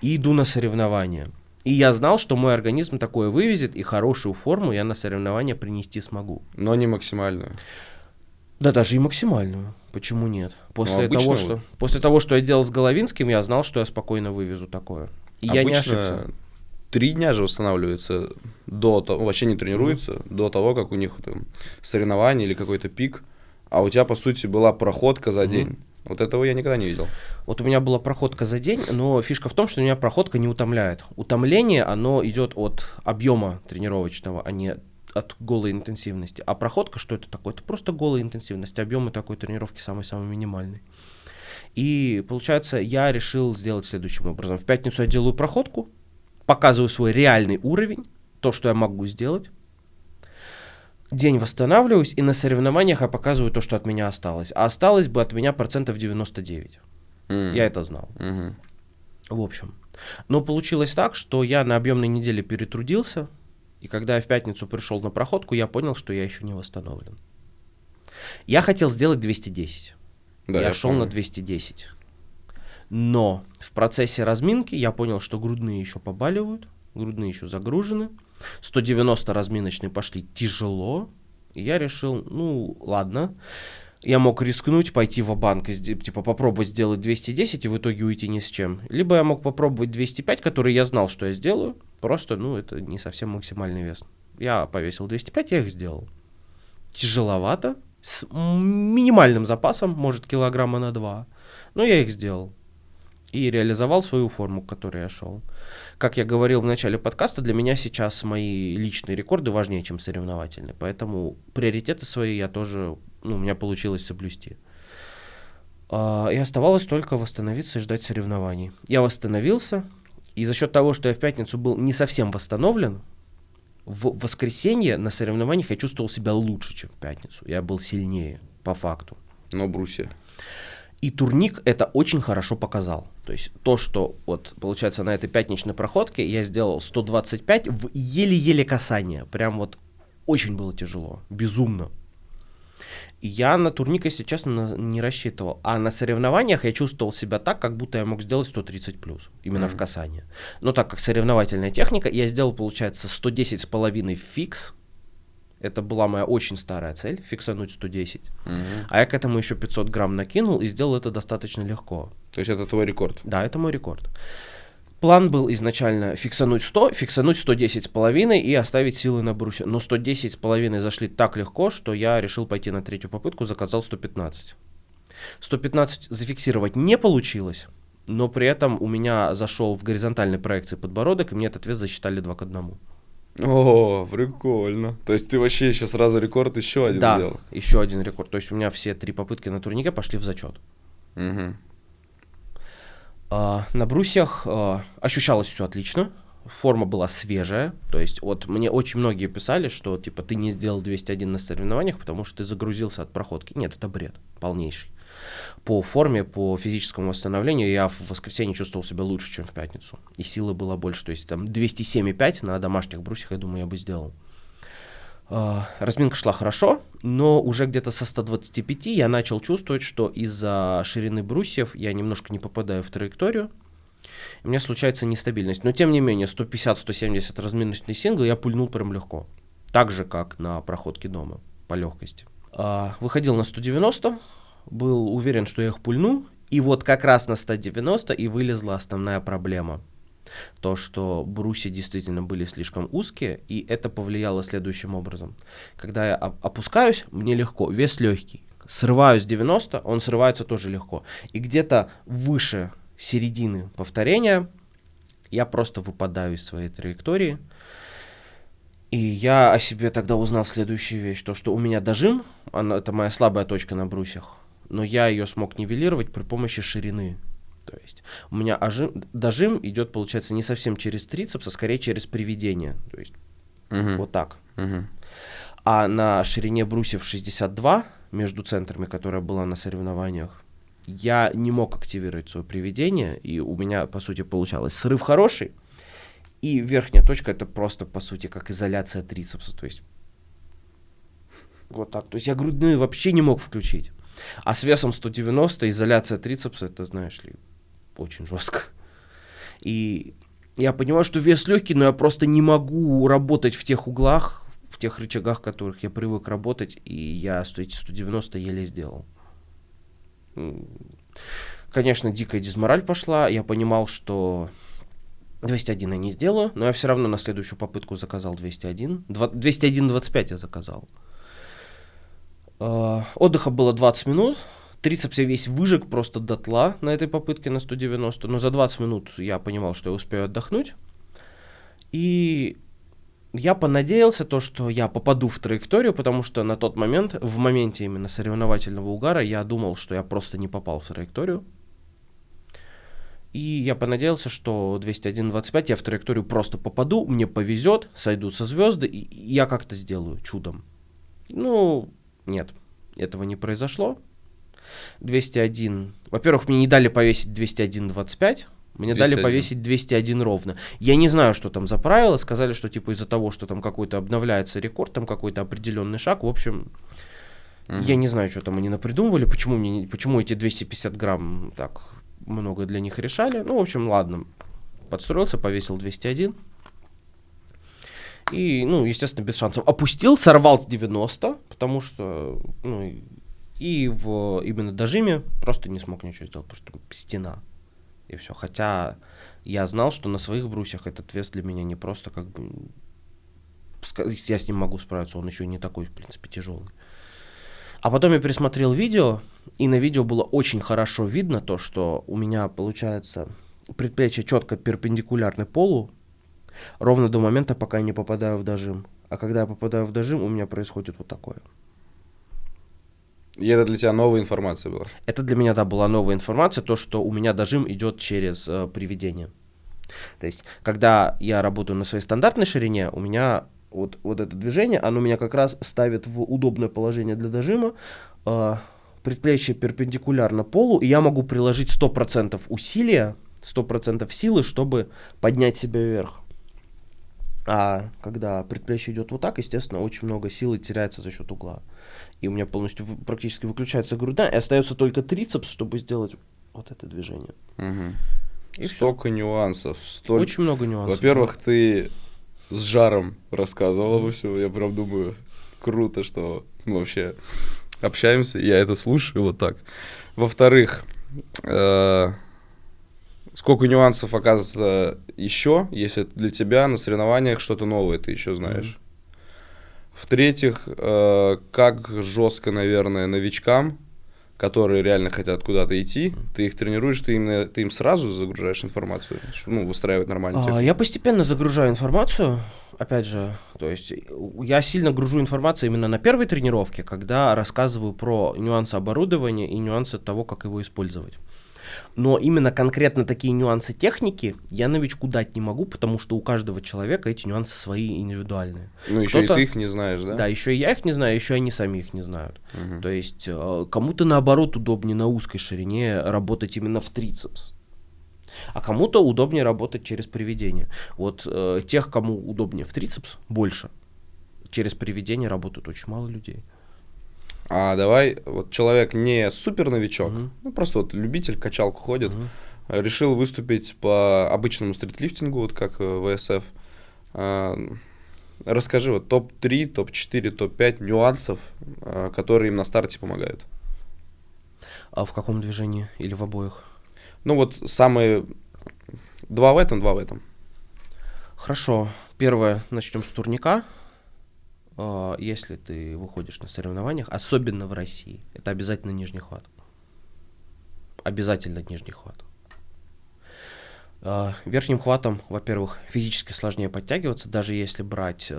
и иду на соревнования. И я знал, что мой организм такое вывезет, и хорошую форму я на соревнования принести смогу. Но не максимальную. Да даже и максимальную. Почему нет? После обычно того, что я делал с Головинским, я знал, что я спокойно вывезу такое. И я не ошибся. 3 дня же восстанавливается до того, вообще не тренируется, до того, как у них там соревнования или какой-то пик. А у тебя, по сути, была проходка за день. Вот этого я никогда не видел. Вот у меня была проходка за день, но фишка в том, что у меня проходка не утомляет. Утомление, оно идет от объема тренировочного, а не от голой интенсивности. А проходка, что это такое? Это просто голая интенсивность. Объемы такой тренировки самый-самый минимальный. И получается, я решил сделать следующим образом. В пятницу я делаю проходку, показываю свой реальный уровень, то, что я могу сделать. День восстанавливаюсь, и на соревнованиях я показываю то, что от меня осталось. А осталось бы от меня 99%. Я это знал. В общем. Но получилось так, что я на объемной неделе перетрудился, и когда я в пятницу пришел на проходку, я понял, что я еще не восстановлен. Я хотел сделать 210. Да, я шел на 210. Но в процессе разминки я понял, что грудные еще побаливают, грудные еще загружены. 190 разминочные пошли тяжело. И я решил, ну ладно, я мог рискнуть, пойти ва-банк, типа попробовать сделать 210 и в итоге уйти ни с чем. Либо я мог попробовать 205, который я знал, что я сделаю. Просто, ну, это не совсем максимальный вес. Я повесил 205, я их сделал. Тяжеловато, с минимальным запасом, может, килограмма на 2. Но я их сделал. И реализовал свою форму, к которой я шел. Как я говорил в начале подкаста, для меня сейчас мои личные рекорды важнее, чем соревновательные. Поэтому приоритеты свои я тоже, у меня получилось соблюсти. И оставалось только восстановиться и ждать соревнований. Я восстановился, и за счет того, что я в пятницу был не совсем восстановлен, в воскресенье на соревнованиях я чувствовал себя лучше, чем в пятницу. Я был сильнее, по факту. Но брусья. И турник это очень хорошо показал. То есть то, что вот получается на этой пятничной проходке я сделал 125 в еле-еле касание. Прям вот очень было тяжело, безумно. И я на турник, если честно, не рассчитывал. А на соревнованиях я чувствовал себя так, как будто я мог сделать 130 плюс, именно в касании. Но так как соревновательная техника, я сделал, получается, 110,5 фикс. Это была моя очень старая цель, фиксануть 110. А я к этому еще 500 грамм накинул и сделал это достаточно легко. То есть это твой рекорд? Да, это мой рекорд. План был изначально фиксануть 100, фиксануть 110,5 и оставить силы на брусе. Но 110,5 зашли так легко, что я решил пойти на третью попытку, заказал 115. 115 зафиксировать не получилось, но при этом у меня зашел в горизонтальной проекции подбородок, и мне этот вес засчитали 2 к 1. О, прикольно. То есть ты вообще еще сразу рекорд еще один сделал? Да, еще один рекорд. То есть у меня все 3 попытки на турнике пошли в зачет. На брусьях ощущалось все отлично, форма была свежая, то есть вот мне очень многие писали, что типа ты не сделал 201 на соревнованиях, потому что ты загрузился от проходки. Нет, это бред полнейший. По форме, по физическому восстановлению я в воскресенье чувствовал себя лучше, чем в пятницу, и силы было больше, то есть там 207,5 на домашних брусьях, я думаю, я бы сделал. Разминка шла хорошо, но уже где-то со 125 я начал чувствовать, что из-за ширины брусьев я немножко не попадаю в траекторию, и у меня случается нестабильность. Но тем не менее 150-170 разминочный сингл я пульнул прям легко, так же как на проходке дома по легкости. Выходил на 190, был уверен, что я их пульну, и вот как раз на 190 и вылезла основная проблема. То, что брусья действительно были слишком узкие, и это повлияло следующим образом. Когда я опускаюсь, мне легко, вес легкий. Срываюсь 90, он срывается тоже легко. И где-то выше середины повторения я просто выпадаю из своей траектории. И я о себе тогда узнал следующую вещь. То, что у меня дожим, это моя слабая точка на брусьях, но я ее смог нивелировать при помощи ширины. То есть у меня дожим идет, получается, не совсем через трицепс, а скорее через приведение. То есть вот так. А на ширине брусьев 62, между центрами, которая была на соревнованиях, я не мог активировать свое приведение, и у меня, по сути, получалось срыв хороший, и верхняя точка — это просто, по сути, как изоляция трицепса. То есть вот так. То есть я грудные вообще не мог включить. А с весом 190 изоляция трицепса — это, знаешь ли, очень жестко. И Я понимаю, что вес легкий, но я просто не могу работать в тех углах, в тех рычагах, в которых я привык работать, и я эти 190 еле сделал. Конечно, дикая дизмораль пошла, я понимал, что 201 я не сделаю, но я все равно на следующую попытку заказал 201. 201-25 я заказал. Отдыха было 20 минут. Трицепс я весь выжег просто дотла на этой попытке на 190. Но за 20 минут я понимал, что я успею отдохнуть. И я понадеялся, что я попаду в траекторию, потому что на тот момент, в моменте именно соревновательного угара, я думал, что я просто не попал в траекторию. И я понадеялся, что 201-25 я в траекторию просто попаду, мне повезет, сойдутся звезды, и я как-то сделаю чудом. Ну, нет, этого не произошло. 201... Во-первых, мне не дали повесить 201-25, мне 201. Дали повесить 201 ровно. Я не знаю, что там за правило, сказали, что типа из-за того, что там какой-то обновляется рекорд, там какой-то определенный шаг, в общем... Я не знаю, что там они напридумывали, почему эти 250 грамм так... много для них решали. Ну, в общем, ладно. Подстроился, повесил 201. И, ну, естественно, без шансов. Опустил, сорвал с 90, потому что, ну, и в именно дожиме просто не смог ничего сделать, потому что стена. И все. Хотя я знал, что на своих брусьях этот вес для меня не просто как бы... Я с ним могу справиться, он еще не такой, в принципе, тяжелый. А потом я пересмотрел видео, и на видео было очень хорошо видно то, что у меня получается предплечье четко перпендикулярно полу, ровно до момента, пока я не попадаю в дожим. А когда я попадаю в дожим, у меня происходит вот такое. И это для тебя новая информация была? Это для меня, да, была новая информация, то, что у меня дожим идет через приведение. То есть, когда я работаю на своей стандартной ширине, у меня... Вот это движение, оно меня как раз ставит в удобное положение для дожима, предплечье перпендикулярно полу, и я могу приложить 100% усилия, 100% силы, чтобы поднять себя вверх. А когда предплечье идет вот так, естественно, очень много силы теряется за счет угла. И у меня полностью практически выключается грудная, и остается только трицепс, чтобы сделать вот это движение. Угу. Столько нюансов. Очень много нюансов. Во-первых, ты... с жаром рассказывал обо всем. Я прям думаю, круто, что мы вообще общаемся, я это слушаю вот так. Во-вторых, сколько нюансов, оказывается, еще, если для тебя на соревнованиях что-то новое ты еще знаешь. В-третьих, как жестко, наверное, новичкам, которые реально хотят куда-то идти, ты их тренируешь, ты им сразу загружаешь информацию, чтобы, выстраивать нормальную технику? Я постепенно загружаю информацию, опять же, то есть я сильно гружу информацию именно на первой тренировке, когда рассказываю про нюансы оборудования и нюансы того, как его использовать. Но именно конкретно такие нюансы техники я новичку дать не могу, потому что у каждого человека эти нюансы свои индивидуальные. Ну, еще и ты их не знаешь, да? Да, еще и я их не знаю, еще они сами их не знают. То есть кому-то наоборот удобнее на узкой ширине работать именно в трицепс, а кому-то удобнее работать через приведение. Вот тех, кому удобнее в трицепс, больше. Через приведение работают очень мало людей. А давай, вот человек не супер новичок, просто вот любитель, качалку ходит, решил выступить по обычному стритлифтингу, вот как ВСФ. Расскажи, вот топ-3, топ-4, топ-5 нюансов, которые им на старте помогают. А в каком движении или в обоих? Ну вот самые... Два в этом. Хорошо. Первое, начнем с турника. Если ты выходишь на соревнованиях, особенно в России, это обязательно нижний хват. Обязательно нижний хват. Верхним хватом, во-первых, физически сложнее подтягиваться, даже если брать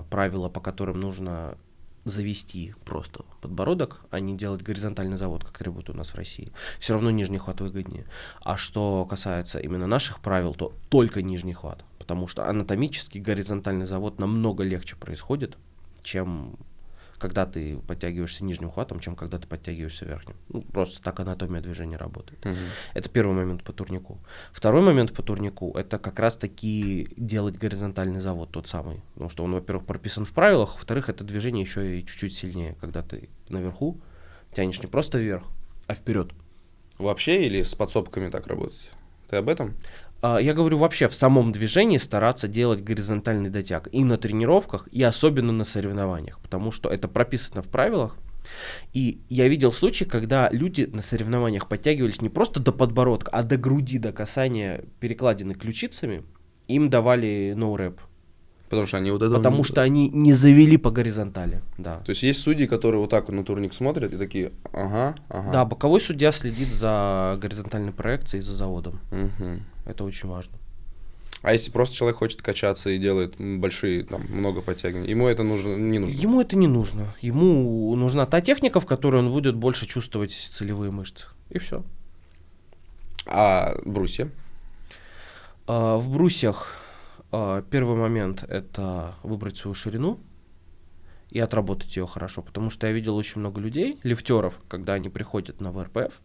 правила, по которым нужно завести просто подбородок, а не делать горизонтальный завод, как требуют у нас в России. Все равно нижний хват выгоднее. А что касается именно наших правил, то только нижний хват, потому что анатомически горизонтальный завод намного легче происходит, чем когда ты подтягиваешься нижним хватом, чем когда ты подтягиваешься верхним. Ну, просто так анатомия движения работает. Это первый момент по турнику. Второй момент по турнику — это как раз-таки делать горизонтальный завод, тот самый. Потому что он, во-первых, прописан в правилах, во-вторых, это движение еще и чуть-чуть сильнее, когда ты наверху тянешь не просто вверх, а вперед. Вообще или с подсобками так работать? Ты об этом? Я говорю вообще в самом движении стараться делать горизонтальный дотяг и на тренировках, и особенно на соревнованиях, потому что это прописано в правилах. И я видел случаи, когда люди на соревнованиях подтягивались не просто до подбородка, а до груди, до касания перекладины ключицами, им давали ноу-рэп. Потому что они вот это... Потому что они не завели по горизонтали, да. То есть есть судьи, которые вот так вот на турник смотрят и такие, ага. Да, боковой судья следит за горизонтальной проекцией и за заводом. Угу. Это очень важно. А если просто человек хочет качаться и делает большие, там, много подтягиваний, ему это не нужно? Ему это не нужно. Ему нужна та техника, в которой он будет больше чувствовать целевые мышцы. И все. А брусья? В брусьях первый момент — это выбрать свою ширину и отработать ее хорошо. Потому что я видел очень много людей, лифтеров, когда они приходят на ВРПФ,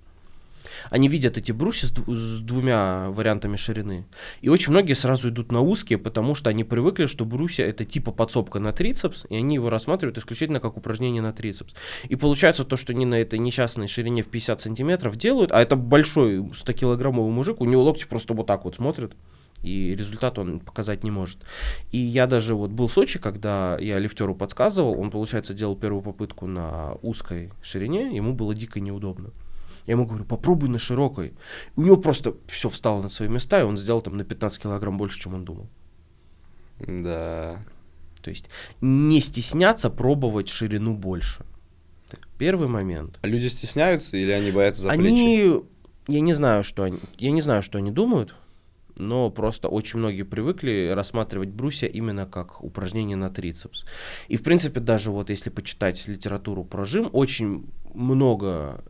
они видят эти брусья с двумя вариантами ширины. И очень многие сразу идут на узкие, потому что они привыкли, что брусья — это типа подсобка на трицепс, и они его рассматривают исключительно как упражнение на трицепс. И получается то, что они на этой несчастной ширине в 50 сантиметров делают, а это большой 100-килограммовый мужик, у него локти просто вот так вот смотрят, и результат он показать не может. И я даже вот был случай, когда я лифтеру подсказывал, он, получается, делал первую попытку на узкой ширине, ему было дико неудобно. Я ему говорю, попробуй на широкой. У него просто все встало на свои места, и он сделал там на 15 килограмм больше, чем он думал. Да. То есть не стесняться пробовать ширину больше. Первый момент. А люди стесняются или они боятся за плечи? Я не знаю, что они думают, но просто очень многие привыкли рассматривать брусья именно как упражнение на трицепс. И, в принципе, даже вот если почитать литературу про жим, очень много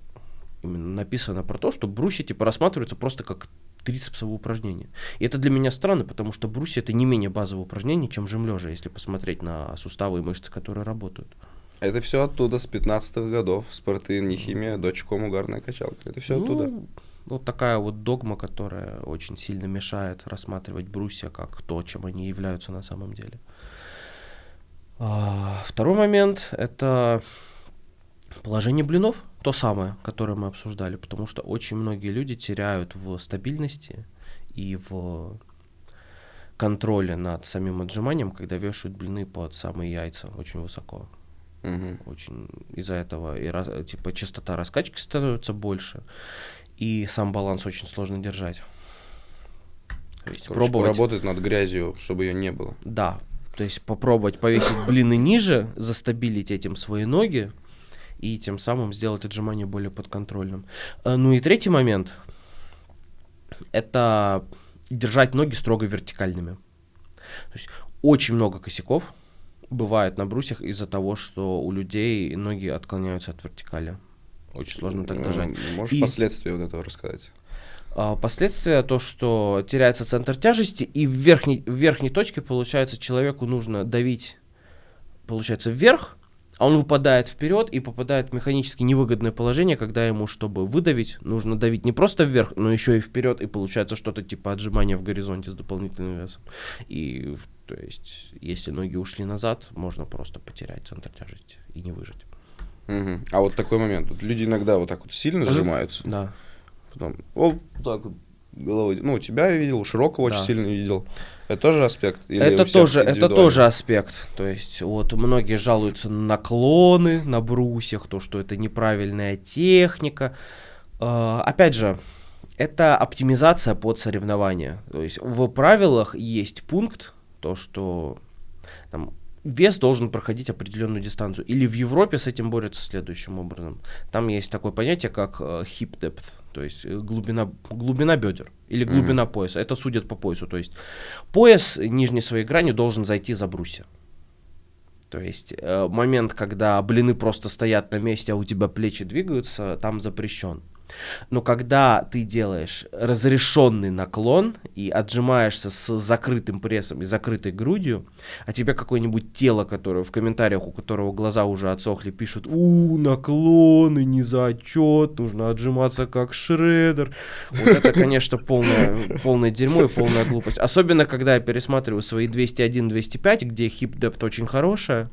именно написано про то, что брусья типа рассматриваются просто как трицепсовое упражнение. И это для меня странно, потому что брусья — это не менее базовое упражнение, чем жим лежа, если посмотреть на суставы и мышцы, которые работают. Это все оттуда, с 15-х годов. Спортын, нехимия, дочком, угарная качалка. Это все оттуда. Вот такая вот догма, которая очень сильно мешает рассматривать брусья как то, чем они являются на самом деле. Второй момент — это положение блинов, то самое, которое мы обсуждали, потому что очень многие люди теряют в стабильности и в контроле над самим отжиманием, когда вешают блины под самые яйца очень высоко. Очень из-за этого и типа частота раскачки становится больше, и сам баланс очень сложно держать. То есть поработать над грязью, чтобы ее не было. Да, то есть попробовать повесить блины ниже, застабилить этим свои ноги, и тем самым сделать отжимание более подконтрольным. Ну и третий момент — это держать ноги строго вертикальными. То есть очень много косяков бывает на брусьях из-за того, что у людей ноги отклоняются от вертикали. Очень сложно так держать. Можешь последствия вот этого рассказать? Последствия — то, что теряется центр тяжести, и в верхней точке, получается, человеку нужно давить, получается, вверх, а он выпадает вперед и попадает в механически невыгодное положение, когда ему, чтобы выдавить, нужно давить не просто вверх, но еще и вперед, и получается что-то типа отжимания в горизонте с дополнительным весом. И, то есть, если ноги ушли назад, можно просто потерять центр тяжести и не выжить. Угу. А вот такой момент. Вот люди иногда вот так вот сильно сжимаются. Да. Потом, так вот головой. Ну, у тебя я видел, у Широкого очень сильно видел. Это тоже аспект? Или это тоже аспект. То есть вот многие жалуются на наклоны на брусьях, то, что это неправильная техника. Опять же, это оптимизация под соревнования. То есть в правилах есть пункт, то, что там вес должен проходить определенную дистанцию. Или в Европе с этим борются следующим образом. Там есть такое понятие, как hip depth, то есть глубина бедер или глубина пояса. Это судят по поясу. То есть пояс нижней своей грани должен зайти за брусья. То есть момент, когда блины просто стоят на месте, а у тебя плечи двигаются, там запрещен. Но когда ты делаешь разрешенный наклон и отжимаешься с закрытым прессом и закрытой грудью, а тебе какое-нибудь тело, которое в комментариях, у которого глаза уже отсохли, пишут: наклоны не зачет, нужно отжиматься как шредер. Вот это, конечно, полное дерьмо и полная глупость. Особенно, когда я пересматриваю свои 201-205, где хип-депт очень хорошая,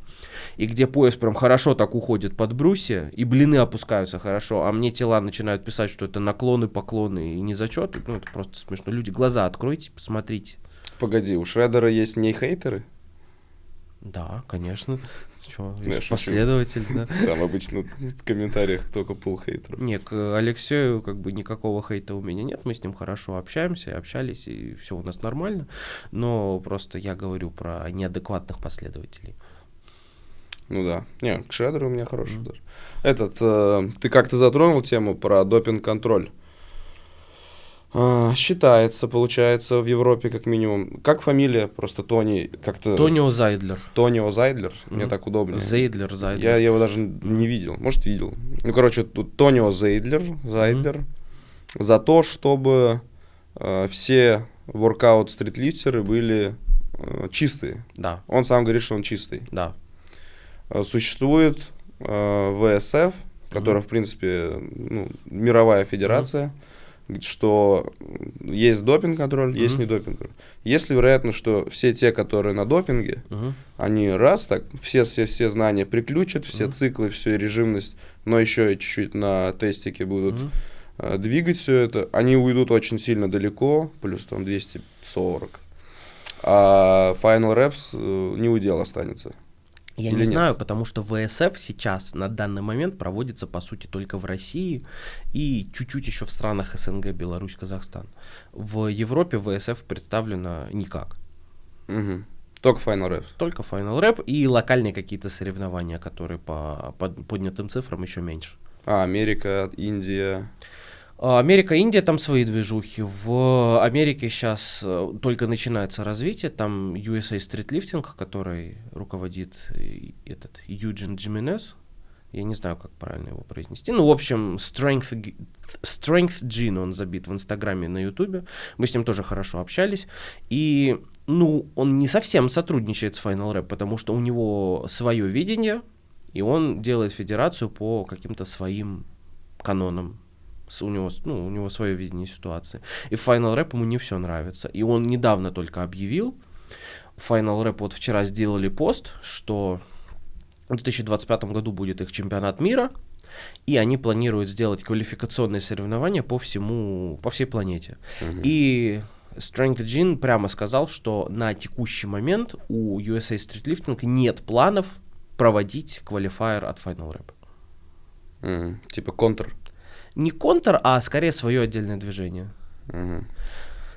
и где пояс прям хорошо так уходит под брусья, и блины опускаются хорошо, а мне тела начинают писать, что это наклоны, поклоны и не зачеты, ну, это просто смешно. Люди, глаза откройте, посмотрите. Погоди, у Шредера есть не хейтеры? Да, конечно. Чё, Я есть шучу. последователь, да. Там обычно в комментариях только пул хейтеров. Не, к Алексею как бы никакого хейта у меня нет, мы с ним хорошо общаемся, общались, и все у нас нормально, но просто я говорю про неадекватных последователей. Ну да. Не, к Шредеру у меня хороший даже. Ты как-то затронул тему про допинг-контроль. Считается, получается, в Европе как минимум. Как фамилия? Просто Тони, как-то... Тонио Зайдлер. Тонио Зайдлер? Мне так удобнее. Зайдлер. Я его даже не видел. Может, видел. Ну, короче, тут Тонио Зайдлер за то, чтобы все воркаут-стритлифтеры были чистые. Да, Он сам говорит, что он чистый. да. Существует ВСФ, которая, в принципе, ну, мировая федерация, что есть допинг-контроль, есть не допинг-контроль. Есть ли вероятность, что все те, которые на допинге, они раз так, все знания приключат, все циклы, всю режимность, но еще и чуть-чуть на тестике будут двигать все это, они уйдут очень сильно далеко, плюс там 240. А Final Reps не удел останется. Я Или не нет? знаю, потому что ВСФ сейчас на данный момент проводится, по сути, только в России и чуть-чуть еще в странах СНГ, Беларусь, Казахстан. В Европе ВСФ представлено никак. Мгм. Только Final Reps. Только Final Rap и локальные какие-то соревнования, которые по поднятым цифрам еще меньше. Америка, Индия. Америка, Индия, там свои движухи. В Америке сейчас только начинается развитие. Там USA Street Lifting, который руководит этот Юджин Джименез. Я не знаю, как правильно его произнести. Ну, в общем, Strength Gene он забит в Инстаграме, на Ютубе. Мы с ним тоже хорошо общались. И, ну, он не совсем сотрудничает с Final Rap, потому что у него свое видение, и он делает федерацию по каким-то своим канонам. У него свое видение ситуации. И в Final Rap ему не все нравится. И он недавно только объявил, Final Rap вот вчера сделали пост, что в 2025 году будет их чемпионат мира, и они планируют сделать квалификационные соревнования по всей планете. И Strength Gene прямо сказал, что на текущий момент у USA Street Lifting нет планов проводить квалифайер от Final Rap. Типа контр. Не контр, а скорее свое отдельное движение. Ну,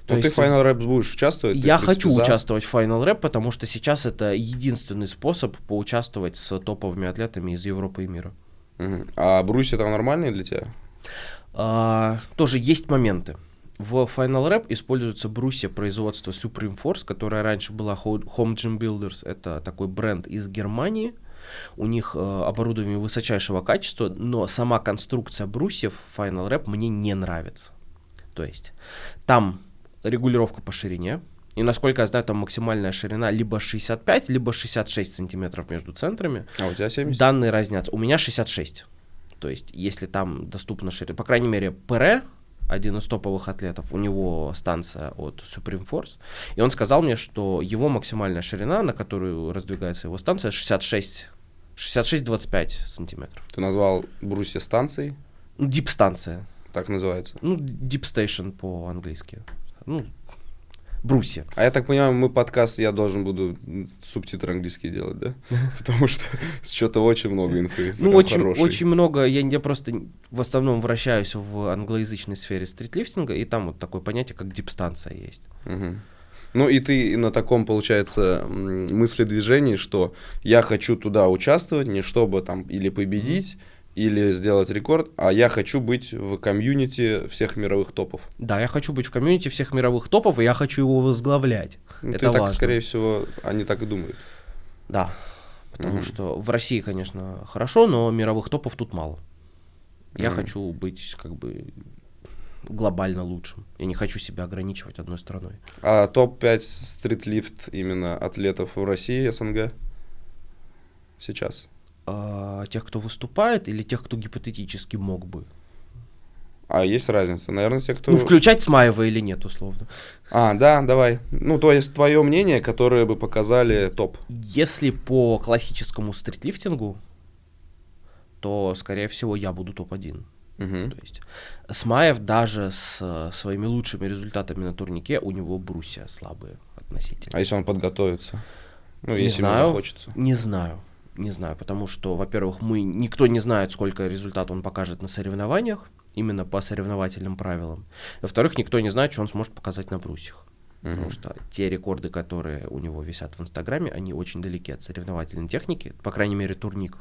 То ты есть, в Final Reps будешь участвовать? Ты, Я в принципе, хочу за? участвовать в Final Rap, потому что сейчас это единственный способ поучаствовать с топовыми атлетами из Европы и мира. А брусья там нормальные для тебя? Тоже есть моменты. В Final Rap используются брусья производства Supreme Force, которая раньше была Home Gym Builders. Это такой бренд из Германии. У них оборудование высочайшего качества, но сама конструкция брусьев Final Rap мне не нравится. То есть там регулировка по ширине, и насколько я знаю, там максимальная ширина либо 65, либо 66 сантиметров между центрами. А у тебя 70? Данные разнятся. У меня 66. То есть если там доступна ширина, по крайней мере, ПР, один из топовых атлетов, у него станция от Supreme Force, и он сказал мне, что его максимальная ширина, на которую раздвигается его станция, 66-25 сантиметров. Ты назвал брусья станцией? Дип-станция. Так называется. Ну, Deep Station по-английски. Ну, брусья. А я так понимаю, мы подкаст, я должен буду субтитры английские делать, да? Потому что что-то очень много инфы. Ну, прям хорошей. очень много. Я просто в основном вращаюсь в англоязычной сфере стритлифтинга, и там вот такое понятие, как дип-станция есть. Ну, и ты на таком, получается, мыследвижении, что я хочу туда участвовать, не чтобы там или победить, или сделать рекорд, а я хочу быть в комьюнити всех мировых топов. Да, я хочу быть в комьюнити всех мировых топов, и я хочу его возглавлять. Ну, Это ты так, важно. скорее всего, они так и думают. Да, потому что в России, конечно, хорошо, но мировых топов тут мало. Я хочу быть как бы глобально лучшим. Я не хочу себя ограничивать одной страной. А топ-5 стритлифт именно атлетов в России, СНГ сейчас? Тех, кто выступает, или тех, кто гипотетически мог бы? А есть разница? Наверное, те, кто... Ну, включать Смаева или нет, условно. Да, давай. Ну, то есть твое мнение, которое бы показали топ. Если по классическому стритлифтингу, то, скорее всего, я буду топ-1. Мгм. То есть Смаев даже с своими лучшими результатами на турнике, у него брусья слабые относительно. А если он подготовится? Ну, Не если ему знаю, захочется. не знаю, потому что, во-первых, никто не знает, сколько результат он покажет на соревнованиях, именно по соревновательным правилам. Во-вторых, никто не знает, что он сможет показать на брусьях. Потому Мгм. что те рекорды, которые у него висят в Инстаграме, они очень далеки от соревновательной техники, по крайней мере, турник.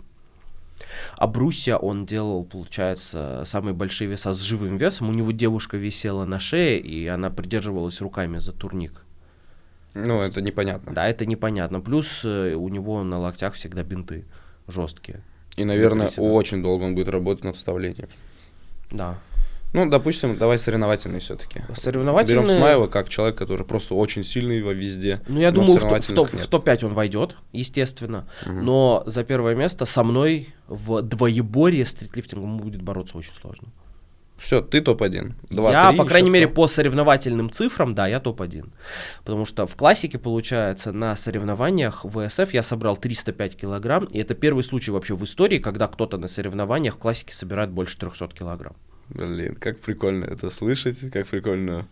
А брусья он делал, получается, самые большие веса с живым весом. У него девушка висела на шее, и она придерживалась руками за турник. Ну, это непонятно. Да, это непонятно. Плюс у него на локтях всегда бинты жесткие. И, наверное, приседа. очень долго он будет работать над вставлением. Да. Ну, допустим, давай соревновательный все-таки. Соревновательные- Берем Смаева как человек, который просто очень сильный во везде. Ну, я но думаю, в соревновательных нет. топ-5 он войдет, естественно. Но за первое место со мной в двоеборье стритлифтингом будет бороться очень сложно. Все, ты топ-1. Я, по крайней мере, по соревновательным цифрам, да, я топ-1. Потому что в классике, получается, на соревнованиях в ВСФ я собрал 305 килограмм. И это первый случай вообще в истории, когда кто-то на соревнованиях в классике собирает больше 300 килограмм. Блин, как прикольно это слышать, как прикольно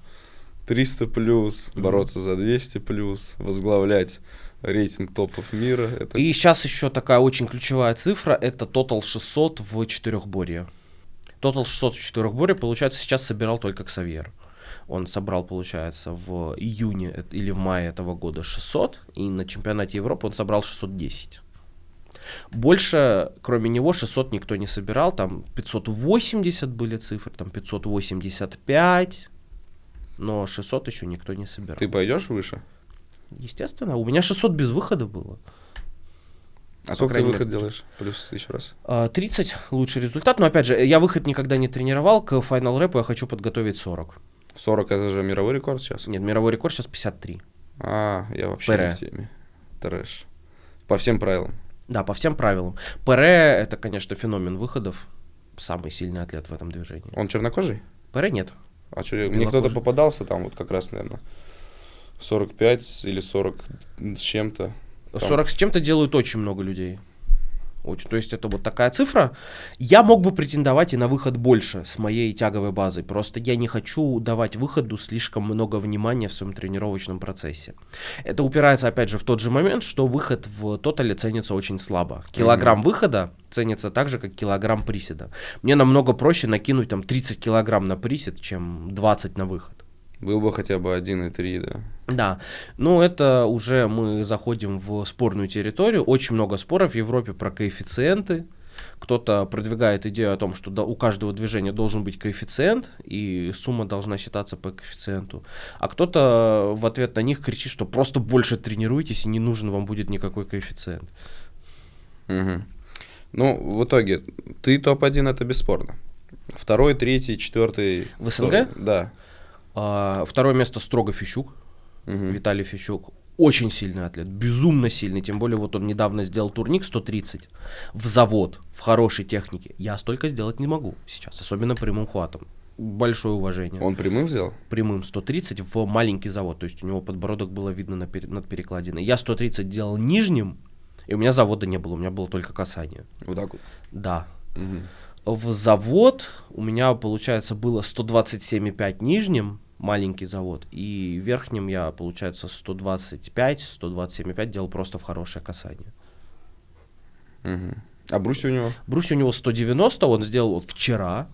300 плюс, бороться за 200 плюс, возглавлять рейтинг топов мира. Это... И сейчас еще такая очень ключевая цифра, это Total 600 в четырехборье. Total 600 в четырехборье, получается, сейчас собирал только Ксавьер. Он собрал, получается, в июне или в мае этого года 600, и на чемпионате Европы он собрал 610. Больше, кроме него, 600 никто не собирал, там 580 были цифры, там 585, но 600 еще никто не собирал. Ты пойдешь выше? Естественно, у меня 600 без выхода было. А сколько ты крайней выход мере, делаешь? Плюс еще раз. 30 лучший результат, но опять же, я выход никогда не тренировал, к Final Rap я хочу подготовить 40. 40 это же мировой рекорд сейчас? Нет, мировой рекорд сейчас 53. Я вообще ПР. не в теме. Трэш. По всем правилам. Да, по всем правилам. ПР это, конечно, феномен выходов, самый сильный атлет в этом движении. Он чернокожий? ПР нет. А что, мне Белокожий. кто-то попадался там вот как раз, наверное, 45 или 40 с чем-то. Там. 40 с чем-то делают очень много людей. То есть это вот такая цифра. Я мог бы претендовать и на выход больше с моей тяговой базой. Просто я не хочу давать выходу слишком много внимания в своем тренировочном процессе. Это упирается опять же в тот же момент, что выход в тотале ценится очень слабо. Килограмм выхода ценится так же, как килограмм приседа. Мне намного проще накинуть там 30 килограмм на присед, чем 20 на выход. Был бы хотя бы 1,3, да. Да, но это уже мы заходим в спорную территорию. Очень много споров в Европе про коэффициенты. Кто-то продвигает идею о том, что у каждого движения должен быть коэффициент, и сумма должна считаться по коэффициенту. А кто-то в ответ на них кричит, что просто больше тренируйтесь, и не нужен вам будет никакой коэффициент. Угу. Ну, в итоге, ты топ-1 это бесспорно. Второй, третий, четвертый. В СНГ? Да. Второе место строго Фищук. Виталий Фищук. Очень сильный атлет, безумно сильный. Тем более вот он недавно сделал турник 130 в завод, в хорошей технике. Я столько сделать не могу сейчас, особенно прямым хватом. Большое уважение. Он прямым сделал? Прямым 130 в маленький завод. То есть у него подбородок было видно над перекладиной. Я 130 делал нижним, и у меня завода не было, у меня было только касание. Вот так вот? Да. Угу. В завод у меня, получается, было 127,5 нижним, маленький завод, и верхним я, получается, 125-127,5 делал просто в хорошее касание. Угу. А брусья у него? Брусья у него 190, он сделал вот вчера,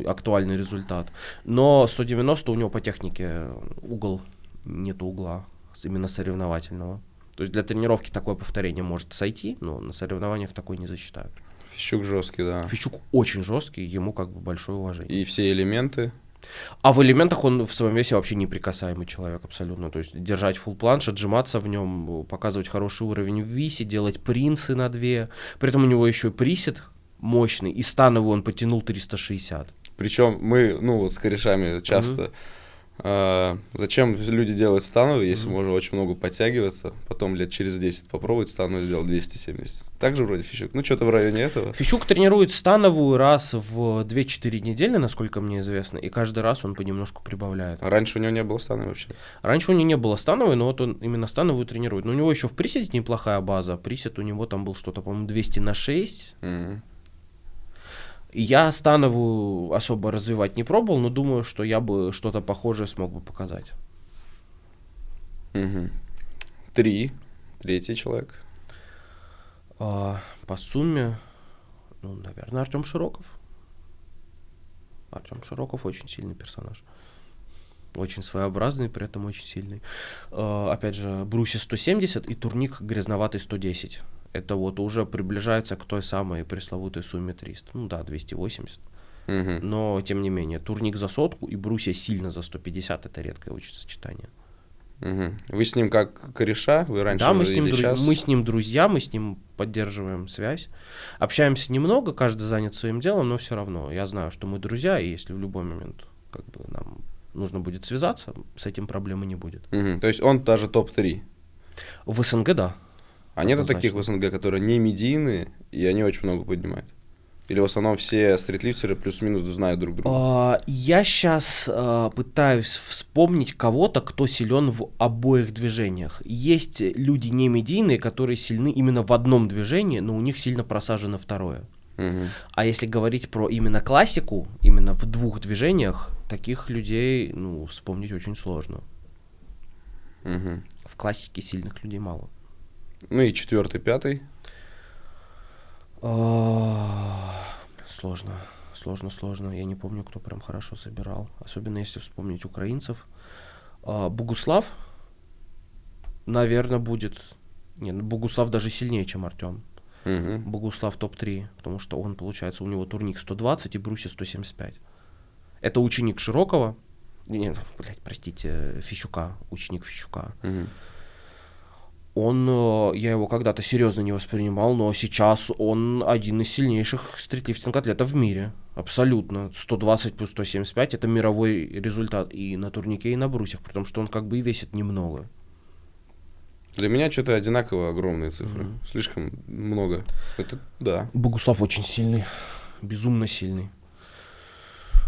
актуальный результат, но 190 у него по технике угол, нету угла, именно соревновательного. То есть для тренировки такое повторение может сойти, но на соревнованиях такое не засчитают. Фищук жесткий, да. Фищук очень жесткий, ему как бы большое уважение. И все элементы? А в элементах он в своем весе вообще неприкасаемый человек абсолютно. То есть держать фулл планш, отжиматься в нем, показывать хороший уровень в висе, делать принцы на 2. При этом у него еще и присед мощный, и становый он потянул 360. Причем мы, вот с корешами часто... Зачем люди делают становые, если можно очень много подтягиваться, потом лет через 10 попробовать становую сделать 270. Так же вроде Фищук. Ну, что-то в районе этого. Фищук тренирует становую раз в 2-4 недели, насколько мне известно, и каждый раз он понемножку прибавляет. А раньше у него не было становой вообще? Раньше у него не было становой, но вот он именно становую тренирует. Но у него еще в приседе неплохая база. Присед у него там был что-то, по-моему, 200 на 6. Я становую особо развивать не пробовал, но думаю, что я бы что-то похожее смог бы показать. Угу. Третий человек. По сумме, наверное, Артем Широков. Артем Широков очень сильный персонаж. Очень своеобразный, при этом очень сильный. Опять же, Бруси 170 и турник грязноватый 110. Это вот уже приближается к той самой пресловутой сумме 300. 280. Но, тем не менее, турник за 100 и Брусья сильно за 150. Это редкое очень сочетание. Вы с ним как кореша? Вы раньше Да, мы с ним друзья, мы с ним поддерживаем связь. Общаемся немного, каждый занят своим делом, но все равно. Я знаю, что мы друзья, и если в любой момент нам нужно будет связаться, с этим проблемы не будет. То есть он даже топ-3? В СНГ, да. А нету таких в СНГ, которые не медийные, и они очень много поднимают? Или в основном все стритлифтеры плюс-минус знают друг друга? Я сейчас пытаюсь вспомнить кого-то, кто силен в обоих движениях. Есть люди не медийные, которые сильны именно в одном движении, но у них сильно просажено второе. А если говорить про именно классику, именно в двух движениях, таких людей, вспомнить очень сложно. В классике сильных людей мало. Ну и 4-й, 5-й? Сложно. Я не помню, кто прям хорошо собирал. Особенно если вспомнить украинцев. Богуслав, наверное, будет... Богуслав даже сильнее, чем Артем. Богуслав топ-3, потому что он, получается, у него турник 120 и Бруси 175. Это ученик Широкого. Фищука. Ученик Фищука. Я его когда-то серьезно не воспринимал, но сейчас он один из сильнейших стритлифтинг-атлетов в мире. Абсолютно. 120 плюс 175 — это мировой результат и на турнике, и на брусьях, при том, что он и весит немного. Для меня что-то одинаково огромные цифры. Слишком много. Это да. Богуслав очень сильный. Безумно сильный.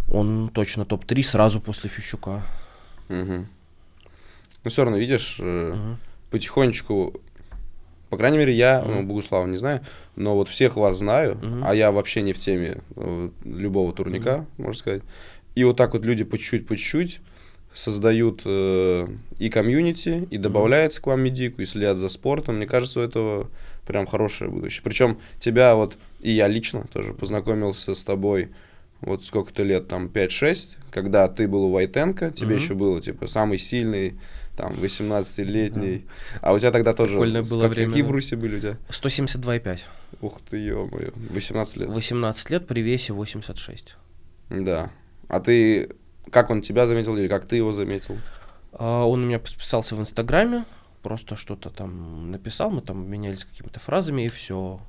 Он точно топ-3 сразу после Фищука. Но все равно, видишь... Потихонечку, по крайней мере, я Богуслава не знаю, но вот всех вас знаю, а я вообще не в теме любого турника, можно сказать. И вот так вот люди по чуть-чуть создают и комьюнити, и добавляются к вам медийку, и следят за спортом. Мне кажется, у этого прям хорошее будущее. Причем тебя и я лично тоже познакомился с тобой, вот сколько-то лет, там 5-6, когда ты был у Войтенко, тебе еще было, самый сильный, там, 18-летний. А у тебя тогда тоже... Какие бруси были у тебя? 172,5. Ух ты, ё-моё. 18 лет. 18 лет при весе 86. Да. А ты... Как он тебя заметил или как ты его заметил? Он у меня подписался в Инстаграме, просто что-то там написал, мы там обменялись какими-то фразами, и все.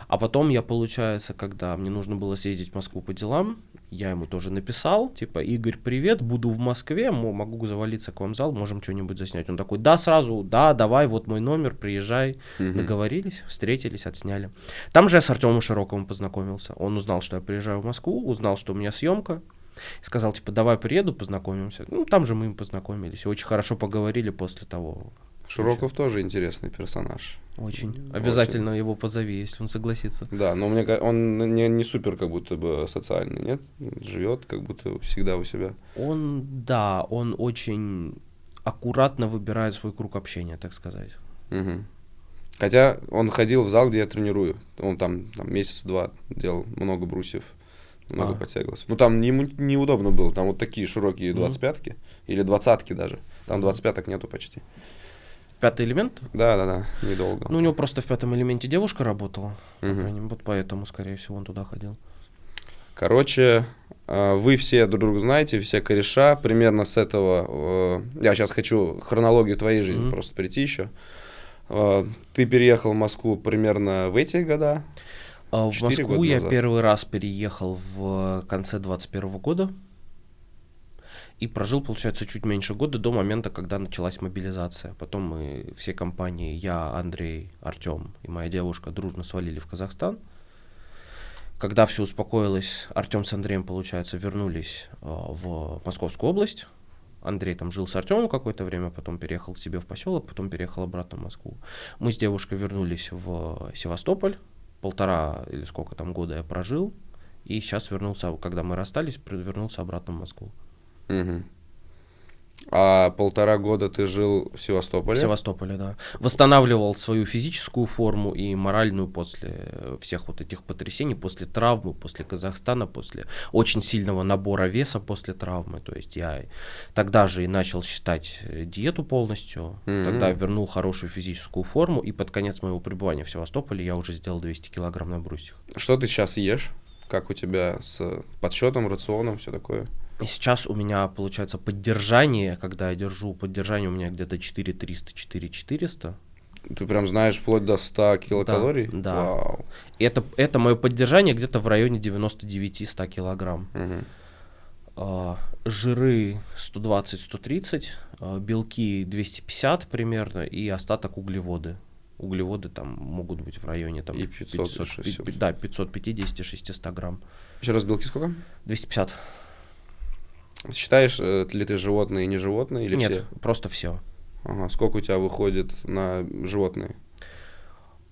А потом я, получается, когда мне нужно было съездить в Москву по делам, я ему тоже написал, Игорь, привет, буду в Москве, могу завалиться к вам в зал, можем что-нибудь заснять. Он такой, да, сразу, да, давай, вот мой номер, приезжай. Договорились, встретились, отсняли. Там же я с Артемом Широковым познакомился. Он узнал, что я приезжаю в Москву, узнал, что у меня съемка. Сказал, давай приеду, познакомимся. Там же мы познакомились. И очень хорошо поговорили после того. Широков тоже интересный персонаж. Очень. Обязательно его позови, если он согласится. Да, но он не супер как будто бы социальный, нет? Живет как будто всегда у себя. Он очень аккуратно выбирает свой круг общения, так сказать. Хотя он ходил в зал, где я тренирую. Он там месяц-два делал много брусьев, много подтягивался. Там неудобно было, там вот такие широкие 25-ки, или 20-ки даже. Там 25-ок нету почти. Пятый элемент? Да, недолго. У него просто в пятом элементе девушка работала. Вот поэтому, скорее всего, он туда ходил. Короче, вы все друг друга знаете, все кореша. Примерно с этого... Я сейчас хочу хронологию твоей жизни просто прийти еще. Ты переехал в Москву примерно в эти года? В Москву я первый раз переехал в конце 21 года. И прожил, получается, чуть меньше года до момента, когда началась мобилизация. Потом мы все компании, я, Андрей, Артем и моя девушка дружно свалили в Казахстан. Когда все успокоилось, Артем с Андреем, получается, вернулись в Московскую область. Андрей там жил с Артемом какое-то время, потом переехал к себе в поселок, потом переехал обратно в Москву. Мы с девушкой вернулись в Севастополь. 1,5 или сколько там года я прожил. И сейчас вернулся, когда мы расстались, вернулся обратно в Москву. Мгм. А 1,5 года ты жил в Севастополе? В Севастополе, да. Восстанавливал свою физическую форму и моральную после всех вот этих потрясений, после травмы, после Казахстана, после очень сильного набора веса после травмы. То есть я тогда же и начал считать диету полностью, тогда вернул хорошую физическую форму, и под конец моего пребывания в Севастополе я уже сделал 200 килограмм на брусьях. Что ты сейчас ешь? Как у тебя с подсчетом, рационом, все такое? И сейчас у меня получается поддержание, когда я держу поддержание, у меня где-то 4300, 4400. Ты прям знаешь вплоть до 100 килокалорий? Да. Вау. Это мое поддержание где-то в районе 99-100 килограмм. Жиры 120-130, белки 250 примерно, и остаток углеводы. Углеводы там могут быть в районе там, И 500, да, 550-600 грамм. Еще раз, белки сколько? 250. Считаешь ли ты животные и не животные? Или Нет, все? просто все. Ага. Сколько у тебя выходит на животные?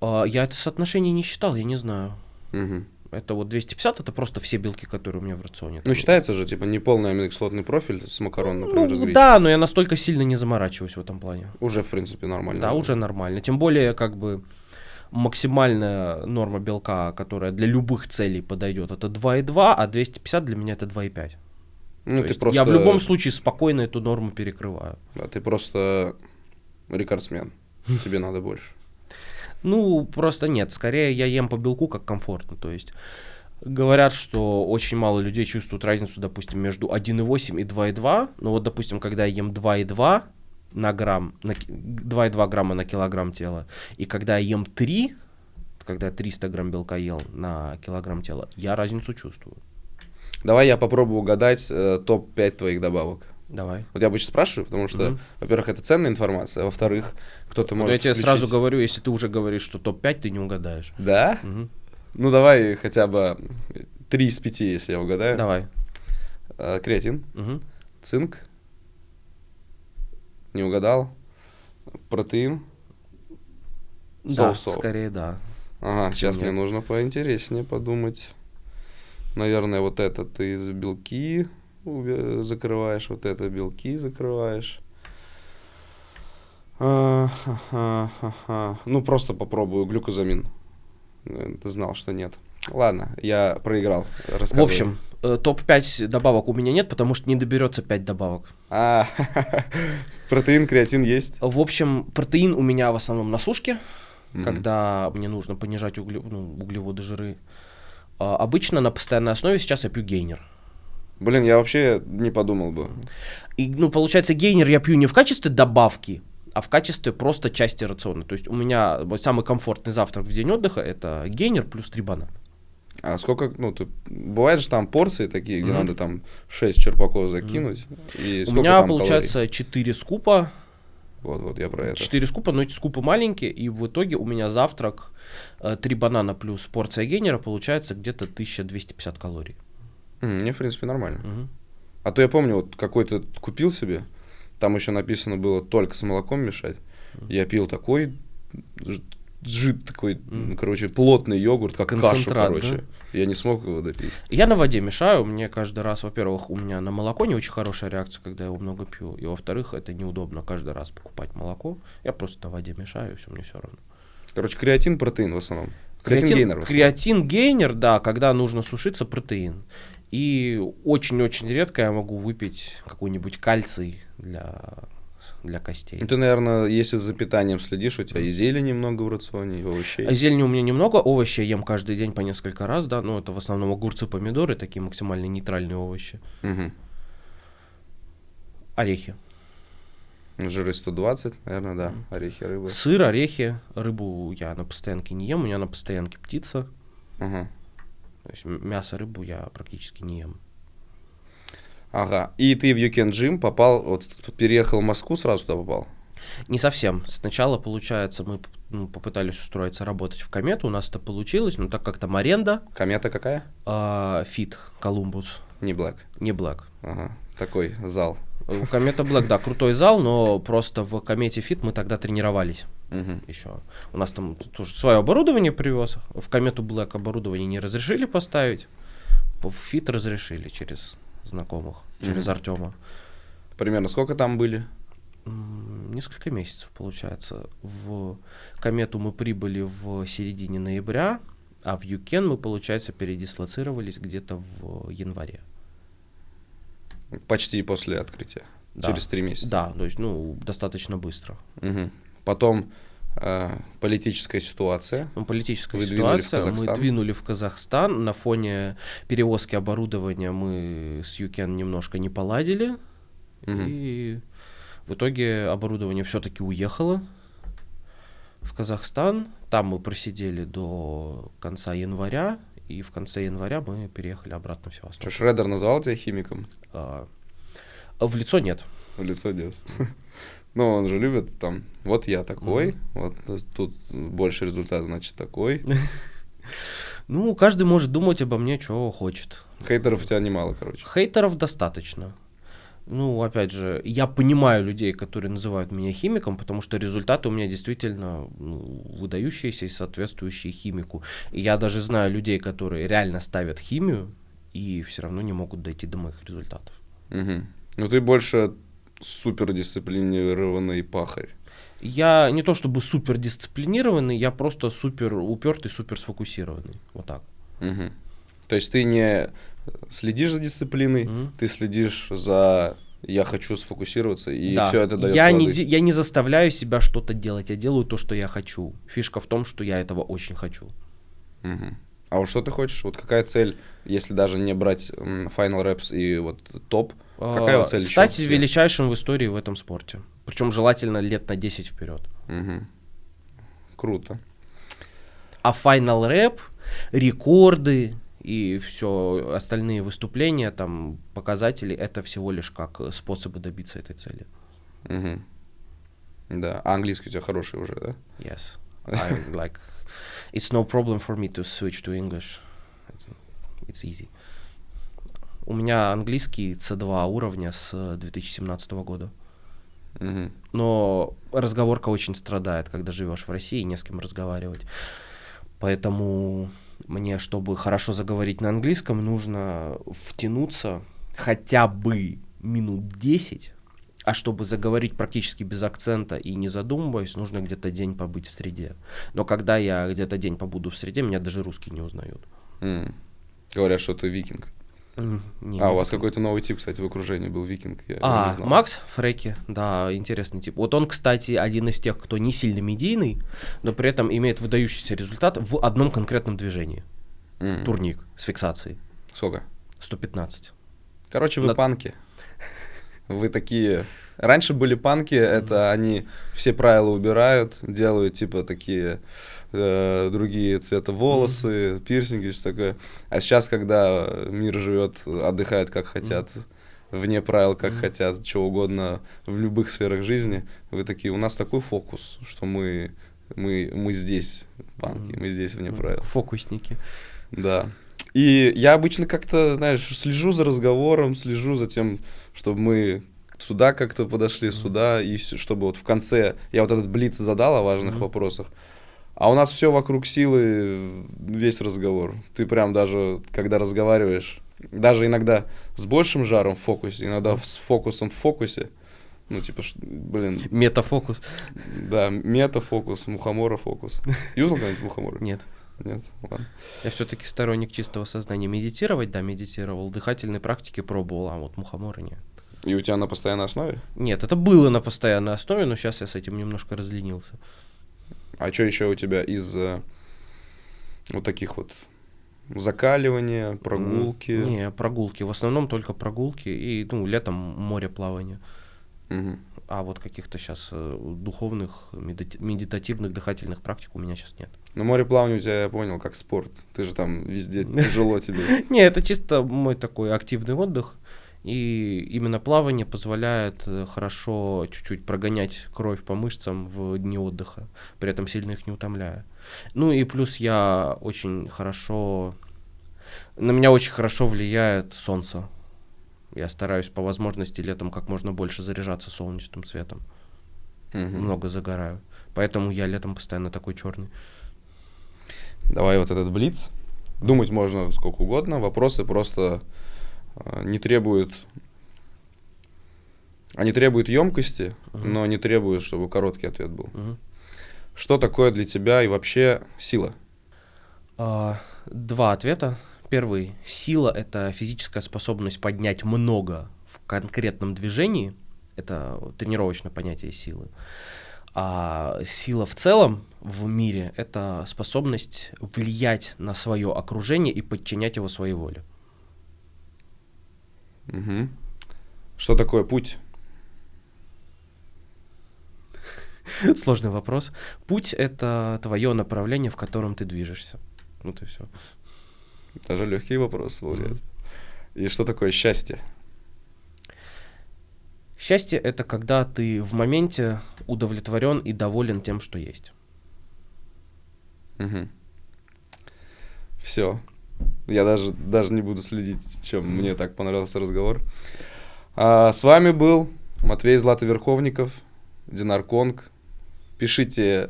Я это соотношение не считал, я не знаю. Угу. Это вот 250, это просто все белки, которые у меня в рационе. Ну, считается же, типа, неполный аминокислотный профиль с макарон, например, Ну, разгреть. да, но я настолько сильно не заморачиваюсь в этом плане. Уже, в принципе, нормально. Да, уже нормально. Тем более, как бы, максимальная норма белка, которая для любых целей подойдет, это 2,2, а 250 для меня это 2,5. Ну, То есть просто... я в любом случае спокойно эту норму перекрываю. Да, ты просто рекордсмен. Тебе надо больше. Ну, просто нет. Скорее я ем по белку как комфортно. То есть говорят, что очень мало людей чувствуют разницу, допустим, между 1,8 и 2,2. Ну вот, допустим, когда я ем 2,2 на грамм, 2,2 грамма на килограмм тела, и когда я ем 3, когда я 300 грамм белка ел на килограмм тела, я разницу чувствую. Давай я попробую угадать топ-5 твоих добавок. Давай. Вот я обычно спрашиваю, потому что, во-первых, это ценная информация, а во-вторых, кто-то может Я тебе включить... сразу говорю, если ты уже говоришь, что топ-5, ты не угадаешь. Да? Мгм. Ну, давай хотя бы 3 из 5, если я угадаю. Давай. Креатин, Мгм. цинк, не угадал, протеин. Да, Соу-соу. скорее да. Ага, сейчас Нет. мне нужно поинтереснее подумать. Наверное, вот это ты из белки закрываешь, вот это белки закрываешь. Ну, просто попробую глюкозамин. Ты знал, что нет. Ладно, я проиграл. В Рассказывай. общем, топ-5 добавок у меня нет, потому что не доберется 5 добавок. Протеин, креатин есть. В общем, протеин у меня в основном на сушке, когда мне нужно понижать углеводы, жиры. Обычно на постоянной основе сейчас я пью гейнер. Блин, я вообще не подумал бы. И, получается, гейнер я пью не в качестве добавки, а в качестве просто части рациона. То есть у меня самый комфортный завтрак в день отдыха — это гейнер плюс 3 банана. А сколько, бывает же там порции такие, где надо там 6 черпаков закинуть. И У сколько меня там получается калорий? 4 скупа. Вот, я про это. 4 скупа, но эти скупы маленькие, и в итоге у меня завтрак 3 банана плюс порция гейнера получается где-то 1250 калорий. Мне, в принципе, нормально. Мгм. А то я помню, вот какой-то купил себе, там еще написано было только с молоком мешать. Я пил такой такой, короче, плотный йогурт, как кашу, Концентрат, короче. Я не смог его допить. Я на воде мешаю, мне каждый раз, во-первых, у меня на молоко не очень хорошая реакция, когда я его много пью, и во-вторых, это неудобно каждый раз покупать молоко, я просто на воде мешаю, и все, мне все равно. Короче, креатин, протеин в основном. Креатин-гейнер в основном. Креатин-гейнер, да, когда нужно сушиться, протеин. И очень-очень редко я могу выпить какой-нибудь кальций для костей. Ты, наверное, если за питанием следишь, у тебя и зелени немного в рационе, и овощей. Зелени у меня немного, овощи я ем каждый день по несколько раз, да, но это в основном огурцы, помидоры, такие максимально нейтральные овощи. Угу. Орехи. Жиры 120, наверное, да. Орехи, рыба. Сыр, орехи, рыбу я на постоянке не ем, у меня на постоянке птица. Ага. То есть мясо, рыбу я практически не ем. Ага. И ты в You Can Gym попал, вот переехал в Москву, сразу туда попал? Не совсем. Сначала, получается, мы попытались устроиться работать в Комету, у нас это получилось, но так как там аренда. Комета какая? Фит, Колумбус. Не Black. Не Black. Ага. Такой зал. Комета Black, да, крутой зал, но просто в Комете Фит мы тогда тренировались. Еще. У нас там тоже свое оборудование привез. В Комету Black оборудование не разрешили поставить. в ФИТ разрешили через знакомых, через Артема. Примерно сколько там были? Несколько месяцев, получается. В Комету мы прибыли в середине ноября, а в Юкен мы, получается, передислоцировались где-то в январе. Почти после открытия. Да. Через 3 месяца. Да, то есть, достаточно быстро. Потом политическая ситуация. Политическая Вы двинули в ситуация. Мы Казахстан. двинули в Казахстан. На фоне перевозки оборудования мы с Юкен немножко не поладили. И в итоге оборудование все-таки уехало в Казахстан. Там мы просидели до конца января. И в конце января мы переехали обратно в Севастополь. Что, Шредер назвал тебя химиком? В лицо нет. В лицо нет. Ну, он же любит там, вот я такой, вот тут больше результат, значит, такой. Каждый может думать обо мне, что хочет. Хейтеров у тебя немало, короче. Хейтеров достаточно. Опять же, я понимаю людей, которые называют меня химиком, потому что результаты у меня действительно выдающиеся и соответствующие химику. И я даже знаю людей, которые реально ставят химию и все равно не могут дойти до моих результатов. Ты больше супердисциплинированный пахарь. Я не то чтобы супердисциплинированный, я просто супер упертый, супер сфокусированный. Вот так. То есть ты не следишь за дисциплиной, ты следишь за «я хочу сфокусироваться», и все это дает плоды. Я не заставляю себя что-то делать, я делаю то, что я хочу. Фишка в том, что я этого очень хочу. А вот что ты хочешь? Вот какая цель, если даже не брать Final Reps и вот топ, какая вот цель еще? Стать величайшим в истории в этом спорте. Причем желательно лет на 10 вперед. Круто. А Final Rep, рекорды и все остальные выступления, там, показатели, это всего лишь как способы добиться этой цели. Да. А английский у тебя хороший уже, да? Yes. It's no problem for me to switch to English. It's easy. У меня английский C2 уровня с 2017 года. Но разговорка очень страдает, когда живешь в России и не с кем разговаривать. Поэтому мне, чтобы хорошо заговорить на английском, нужно втянуться хотя бы минут 10, а чтобы заговорить практически без акцента и не задумываясь, нужно где-то день побыть в среде. Но когда я где-то день побуду в среде, меня даже русские не узнают. Говорят, что ты викинг. Не, у вас какой-то новый тип, кстати, в окружении был викинг. Я не знал. Макс Фреки, да, интересный тип. Вот он, кстати, один из тех, кто не сильно медийный, но при этом имеет выдающийся результат в одном конкретном движении. Турник с фиксацией. Сколько? 115. Короче, вы панки. Вы такие... Раньше были панки, это они все правила убирают, делают типа такие другие цвета волосы, пирсинги, что такое. А сейчас, когда мир живет, отдыхает как хотят, вне правил как хотят, что угодно, в любых сферах жизни, вы такие, у нас такой фокус, что мы здесь панки, мы здесь вне правил. Фокусники. Да. И я обычно как-то, знаешь, слежу за разговором, слежу за тем, чтобы мы сюда как-то подошли, сюда, и чтобы вот в конце я вот этот блиц задал о важных вопросах, а у нас все вокруг силы, весь разговор. Ты прям даже, когда разговариваешь, даже иногда с большим жаром в фокусе, иногда с фокусом в фокусе, Метафокус. Да, метафокус, мухомора-фокус. Юзал когда-нибудь мухомора? Нет. Нет, ладно. Я все-таки сторонник чистого сознания. Медитировать, да, медитировал. Дыхательные практики пробовал, а вот мухомора нет. И у тебя на постоянной основе? Нет, это было на постоянной основе, но сейчас я с этим немножко разленился. А что еще у тебя из вот таких вот закаливания, прогулки? Не, прогулки. В основном только прогулки и, летом море плавания. А вот каких-то сейчас духовных, медитативных, дыхательных практик у меня сейчас нет. Ну, мореплавание у тебя, я понял, как спорт. Ты же там везде тяжело тебе. Не, это чисто мой такой активный отдых. И именно плавание позволяет хорошо чуть-чуть прогонять кровь по мышцам в дни отдыха, при этом сильно их не утомляя. Ну и плюс на меня очень хорошо влияет солнце. Я стараюсь по возможности летом как можно больше заряжаться солнечным светом. Много загораю. Поэтому я летом постоянно такой черный. Давай вот этот блиц. Думать можно сколько угодно, вопросы просто не требуют... Они требуют емкости, но не требуют, чтобы короткий ответ был. Что такое для тебя и вообще сила? Два ответа. Первый. Сила — это физическая способность поднять много в конкретном движении. Это тренировочное понятие силы. А сила в целом в мире — это способность влиять на свое окружение и подчинять его своей воле. Угу. Что такое путь? Сложный вопрос. Путь — это твое направление, в котором ты движешься. Вот и все. Даже легкий вопрос, получается. И что такое счастье? Счастье — это когда ты в моменте удовлетворен и доволен тем, что есть. Угу. Все. Я даже не буду следить, чем мне так понравился разговор. С вами был Матвей Златоверховников, Динар Конг. Пишите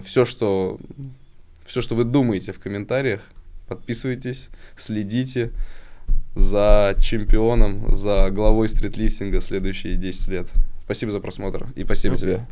все, что вы думаете в комментариях. Подписывайтесь, следите за чемпионом, за главой стритлифтинга следующие 10 лет. Спасибо за просмотр и спасибо тебе.